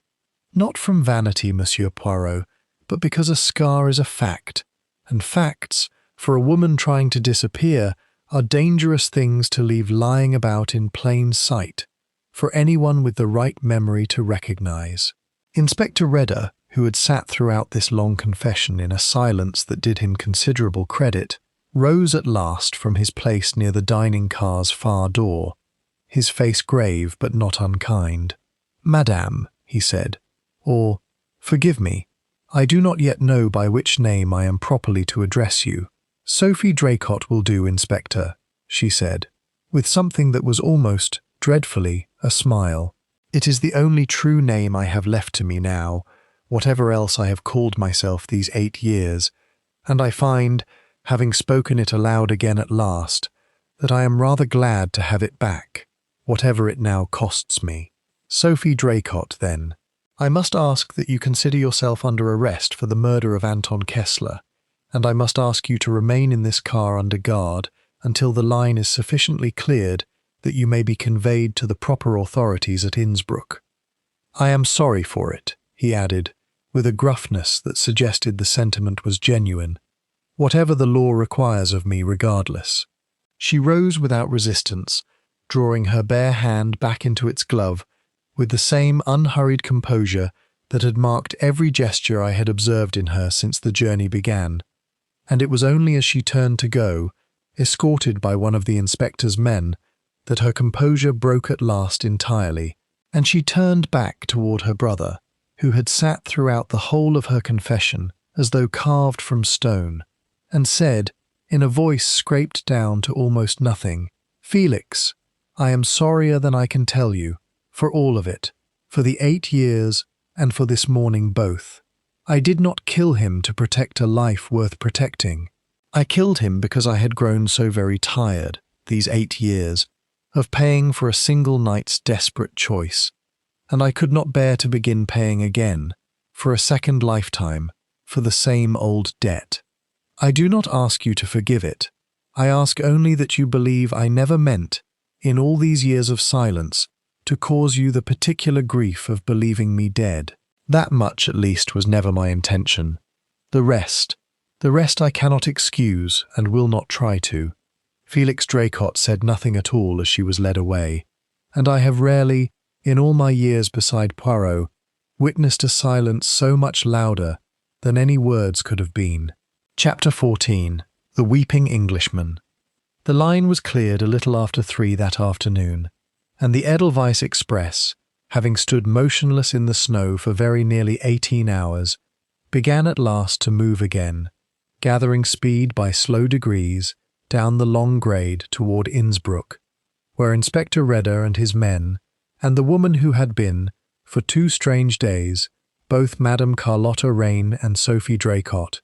Not from vanity, Monsieur Poirot, but because a scar is a fact, and facts, for a woman trying to disappear, are dangerous things to leave lying about in plain sight, for anyone with the right memory to recognize. Inspector Redder, who had sat throughout this long confession in a silence that did him considerable credit, rose at last from his place near the dining car's far door, his face grave but not unkind. "Madame," he said, or, "Forgive me, I do not yet know by which name I am properly to address you." "Sophie Draycott will do, Inspector," she said, with something that was almost, dreadfully, a smile. "It is the only true name I have left to me now, whatever else I have called myself these 8 years, and I find, having spoken it aloud again at last, that I am rather glad to have it back, whatever it now costs me. Sophie Draycott, then. I must ask that you consider yourself under arrest for the murder of Anton Kessler, and I must ask you to remain in this car under guard until the line is sufficiently cleared that you may be conveyed to the proper authorities at Innsbruck. I am sorry for it," he added, with a gruffness that suggested the sentiment was genuine. "Whatever the law requires of me regardless." She rose without resistance, drawing her bare hand back into its glove with the same unhurried composure that had marked every gesture I had observed in her since the journey began, and it was only as she turned to go, escorted by one of the inspector's men, that her composure broke at last entirely, and she turned back toward her brother, who had sat throughout the whole of her confession as though carved from stone, and said, in a voice scraped down to almost nothing, "Felix, I am sorrier than I can tell you, for all of it, for the 8 years and for this morning both. I did not kill him to protect a life worth protecting. I killed him because I had grown so very tired, these 8 years, of paying for a single night's desperate choice, and I could not bear to begin paying again, for a second lifetime, for the same old debt. I do not ask you to forgive it. I ask only that you believe I never meant, in all these years of silence, to cause you the particular grief of believing me dead. That much, at least, was never my intention. The rest I cannot excuse and will not try to." Felix Draycott said nothing at all as she was led away, and I have rarely, in all my years beside Poirot, witnessed a silence so much louder than any words could have been. Chapter 14. The Weeping Englishman. The line was cleared a little after 3 that afternoon, and the Edelweiss Express, having stood motionless in the snow for very nearly 18 hours, began at last to move again, gathering speed by slow degrees down the long grade toward Innsbruck, where Inspector Redder and his men, and the woman who had been, for 2 strange days, both Madame Carlotta Raine and Sophie Draycott,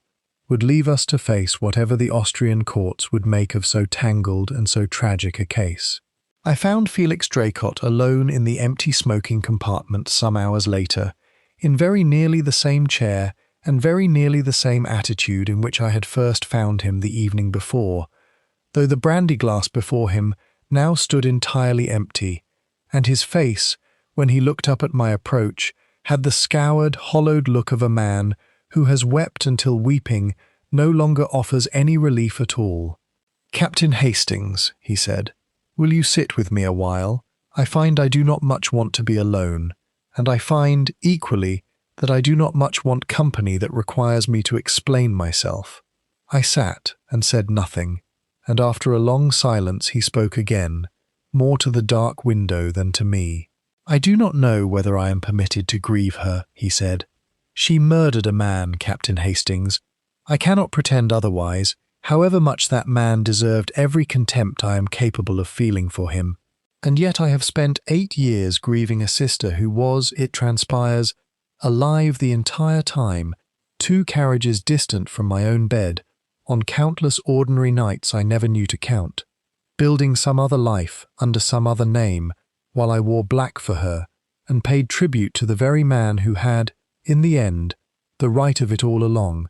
would leave us to face whatever the Austrian courts would make of so tangled and so tragic a case. I found Felix Draycott alone in the empty smoking compartment some hours later, in very nearly the same chair and very nearly the same attitude in which I had first found him the evening before, though the brandy glass before him now stood entirely empty, and his face, when he looked up at my approach, had the scoured, hollowed look of a man who has wept until weeping no longer offers any relief at all. "Captain Hastings," he said, "will you sit with me a while? I find I do not much want to be alone, and I find, equally, that I do not much want company that requires me to explain myself." I sat and said nothing, and after a long silence he spoke again, more to the dark window than to me. "I do not know whether I am permitted to grieve her," he said. "She murdered a man, Captain Hastings. I cannot pretend otherwise. However much that man deserved every contempt I am capable of feeling for him, and yet I have spent 8 years grieving a sister who was, it transpires, alive the entire time, 2 carriages distant from my own bed, on countless ordinary nights I never knew to count, building some other life under some other name, while I wore black for her, and paid tribute to the very man who had, in the end, the right of it all along,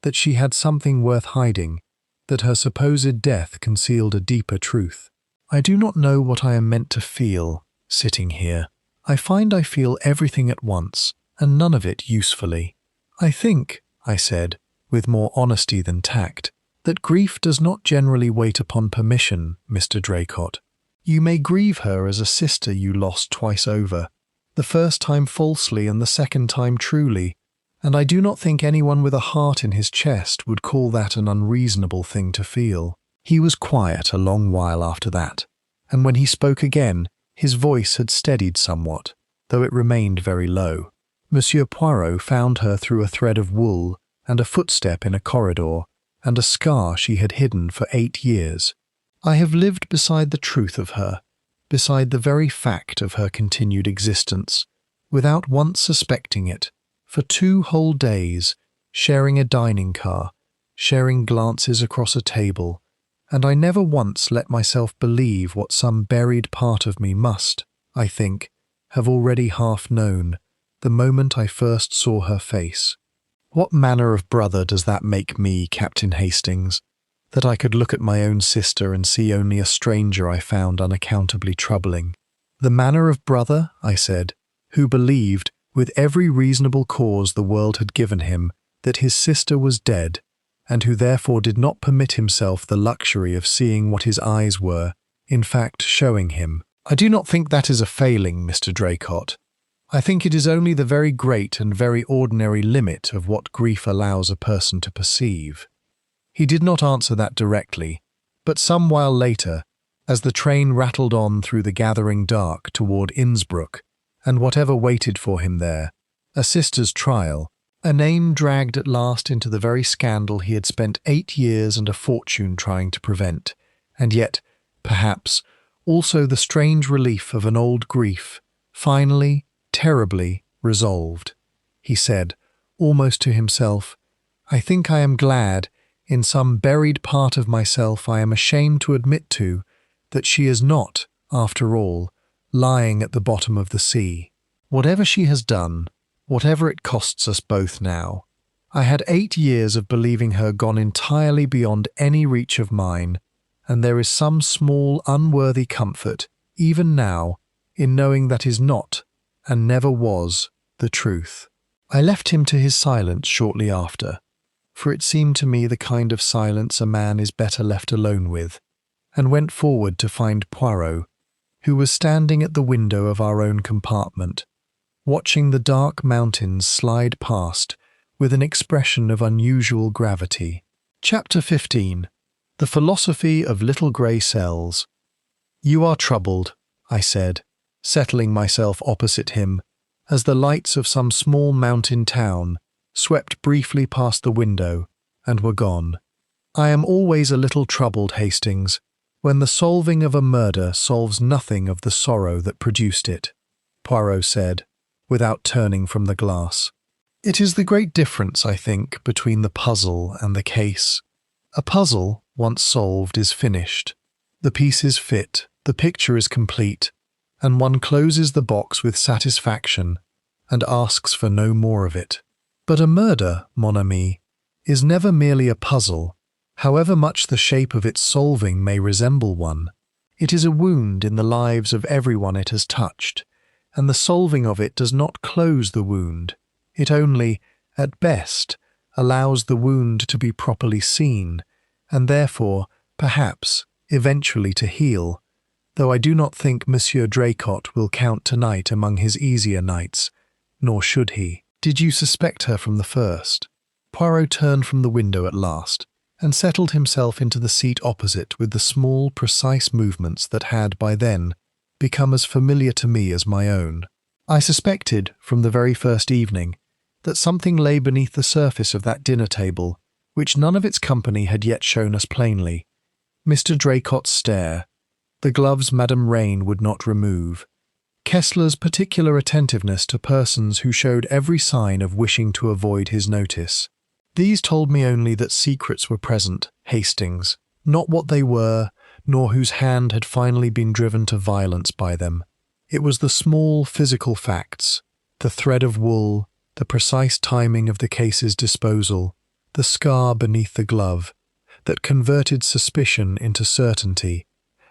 that she had something worth hiding, that her supposed death concealed a deeper truth. I do not know what I am meant to feel, sitting here. I find I feel everything at once, and none of it usefully. I think, I said, with more honesty than tact, that grief does not generally wait upon permission, Mr. Draycott. You may grieve her as a sister you lost twice over, the first time falsely and the second time truly, and I do not think anyone with a heart in his chest would call that an unreasonable thing to feel. He was quiet a long while after that, and when he spoke again, his voice had steadied somewhat, though it remained very low. Monsieur Poirot found her through a thread of wool and a footstep in a corridor, and a scar she had hidden for 8 years. I have lived beside the truth of her, beside the very fact of her continued existence, without once suspecting it, for 2 whole days, sharing a dining car, sharing glances across a table, and I never once let myself believe what some buried part of me must, I think, have already half known, the moment I first saw her face. What manner of brother does that make me, Captain Hastings, that I could look at my own sister and see only a stranger I found unaccountably troubling? The manner of brother, I said, who believed, with every reasonable cause the world had given him, that his sister was dead, and who therefore did not permit himself the luxury of seeing what his eyes were, in fact showing him. I do not think that is a failing, Mr. Draycott. I think it is only the very great and very ordinary limit of what grief allows a person to perceive. He did not answer that directly, but some while later, as the train rattled on through the gathering dark toward Innsbruck, and whatever waited for him there, a sister's trial, a name dragged at last into the very scandal he had spent 8 years and a fortune trying to prevent, and yet, perhaps, also the strange relief of an old grief, finally, terribly resolved. He said, almost to himself, I think I am glad, in some buried part of myself I am ashamed to admit to, that she is not, after all, lying at the bottom of the sea. Whatever she has done, whatever it costs us both now, I had 8 years of believing her gone entirely beyond any reach of mine, and there is some small unworthy comfort, even now, in knowing that is not, and never was, the truth. I left him to his silence shortly after, for it seemed to me the kind of silence a man is better left alone with, and went forward to find Poirot, who was standing at the window of our own compartment, watching the dark mountains slide past with an expression of unusual gravity. Chapter 15. The Philosophy of Little Grey Cells. You are troubled, I said, settling myself opposite him, as the lights of some small mountain town swept briefly past the window and were gone. I am always a little troubled, Hastings, when the solving of a murder solves nothing of the sorrow that produced it, Poirot said, without turning from the glass. It is the great difference, I think, between the puzzle and the case. A puzzle, once solved, is finished. The pieces fit, the picture is complete, and one closes the box with satisfaction and asks for no more of it. But a murder, mon ami, is never merely a puzzle, however much the shape of its solving may resemble one. It is a wound in the lives of everyone it has touched, and the solving of it does not close the wound. It only, at best, allows the wound to be properly seen, and therefore, perhaps, eventually to heal, though I do not think Monsieur Draycott will count tonight among his easier nights, nor should he. Did you suspect her from the first? Poirot turned from the window at last, and settled himself into the seat opposite with the small, precise movements that had, by then, become as familiar to me as my own. I suspected, from the very first evening, that something lay beneath the surface of that dinner table which none of its company had yet shown us plainly. Mr. Draycott's stare, the gloves Madame Rain would not remove, Kessler's particular attentiveness to persons who showed every sign of wishing to avoid his notice. These told me only that secrets were present, Hastings, not what they were, nor whose hand had finally been driven to violence by them. It was the small physical facts, the thread of wool, the precise timing of the case's disposal, the scar beneath the glove, that converted suspicion into certainty,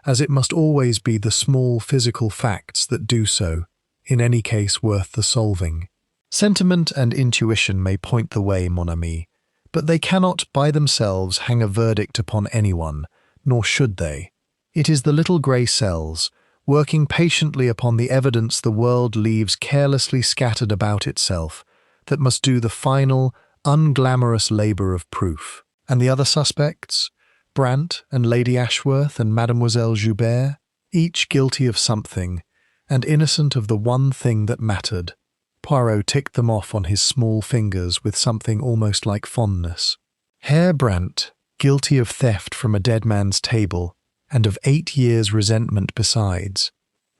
as it must always be the small physical facts that do so, in any case worth the solving. Sentiment and intuition may point the way, mon ami, but they cannot by themselves hang a verdict upon anyone, nor should they. It is the little grey cells, working patiently upon the evidence the world leaves carelessly scattered about itself, that must do the final, unglamorous labour of proof. And the other suspects? Brant and Lady Ashworth and Mademoiselle Joubert, each guilty of something, and innocent of the one thing that mattered. Poirot ticked them off on his small fingers with something almost like fondness. Herr Brant, guilty of theft from a dead man's table, and of 8 years' resentment besides,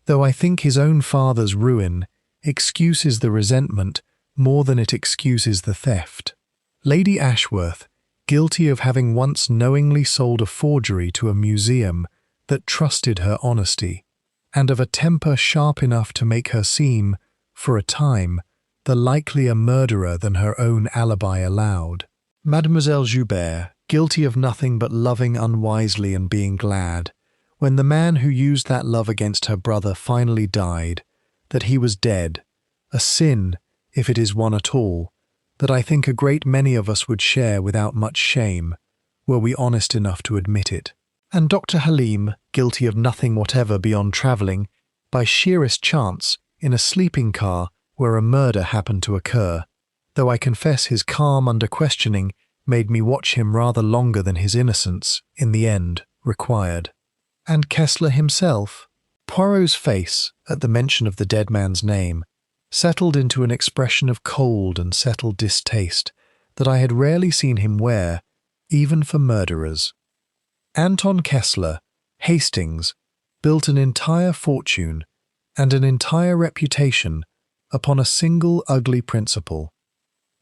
though I think his own father's ruin excuses the resentment more than it excuses the theft. Lady Ashworth, guilty of having once knowingly sold a forgery to a museum that trusted her honesty, and of a temper sharp enough to make her seem, for a time, the likelier murderer than her own alibi allowed. Mademoiselle Joubert, guilty of nothing but loving unwisely and being glad, when the man who used that love against her brother finally died, that he was dead, a sin, if it is one at all, that I think a great many of us would share without much shame, were we honest enough to admit it. And Dr. Halim, guilty of nothing whatever beyond travelling, by sheerest chance, in a sleeping car where a murder happened to occur, though I confess his calm under questioning made me watch him rather longer than his innocence, in the end, required. And Kessler himself? Poirot's face, at the mention of the dead man's name, settled into an expression of cold and settled distaste that I had rarely seen him wear, even for murderers. Anton Kessler, Hastings, built an entire fortune and an entire reputation upon a single ugly principle,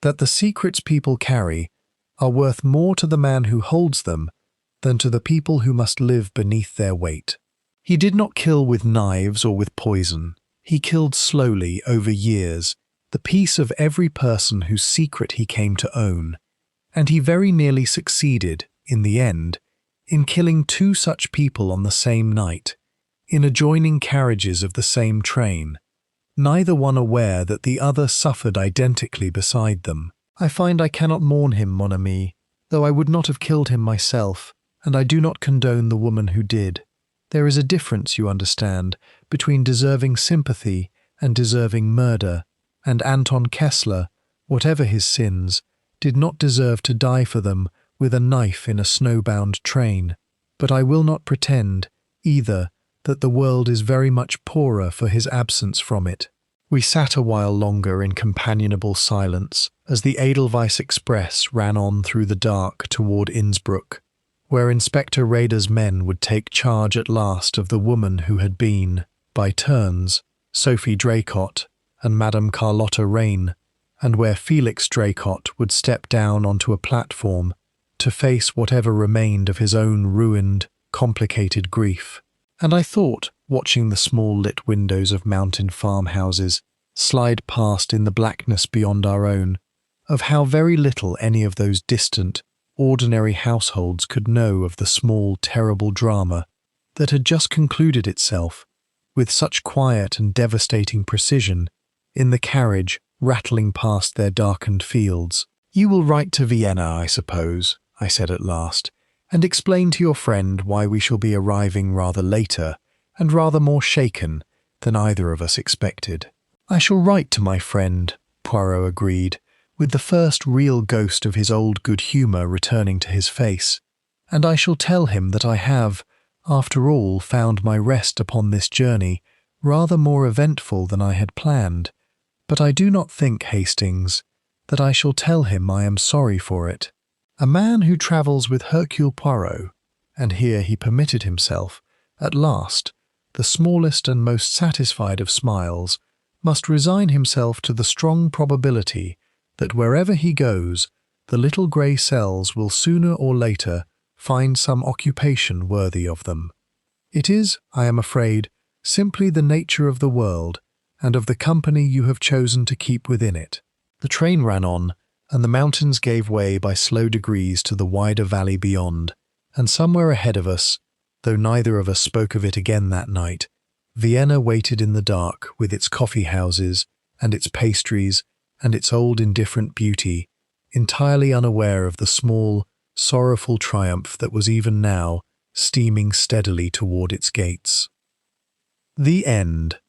that the secrets people carry are worth more to the man who holds them than to the people who must live beneath their weight. He did not kill with knives or with poison. He killed slowly, over years, the peace of every person whose secret he came to own, and he very nearly succeeded, in the end, in killing 2 such people on the same night, in adjoining carriages of the same train, neither one aware that the other suffered identically beside them. I find I cannot mourn him, mon ami, though I would not have killed him myself, and I do not condone the woman who did. There is a difference, you understand, between deserving sympathy and deserving murder, and Anton Kessler, whatever his sins, did not deserve to die for them with a knife in a snowbound train. But I will not pretend, either, that the world is very much poorer for his absence from it. We sat a while longer in companionable silence as the Edelweiss Express ran on through the dark toward Innsbruck, where Inspector Rader's men would take charge at last of the woman who had been, by turns, Sophie Draycott and Madame Carlotta Rain, and where Felix Draycott would step down onto a platform to face whatever remained of his own ruined, complicated grief. And I thought, watching the small lit windows of mountain farmhouses slide past in the blackness beyond our own, of how very little any of those distant, ordinary households could know of the small, terrible drama that had just concluded itself, with such quiet and devastating precision, in the carriage rattling past their darkened fields. "You will write to Vienna, I suppose," I said at last, "and explain to your friend why we shall be arriving rather later and rather more shaken than either of us expected." "I shall write to my friend," Poirot agreed, with the first real ghost of his old good humour returning to his face, "and I shall tell him that I have, after all, found my rest upon this journey rather more eventful than I had planned. But I do not think, Hastings, that I shall tell him I am sorry for it. A man who travels with Hercule Poirot, and here he permitted himself, at last, the smallest and most satisfied of smiles, must resign himself to the strong probability that wherever he goes, the little grey cells will sooner or later find some occupation worthy of them. It is, I am afraid, simply the nature of the world and of the company you have chosen to keep within it. The train ran on, and the mountains gave way by slow degrees to the wider valley beyond, and somewhere ahead of us, though neither of us spoke of it again that night, Vienna waited in the dark with its coffee houses and its pastries and its old indifferent beauty, entirely unaware of the small, sorrowful triumph that was even now steaming steadily toward its gates. The End.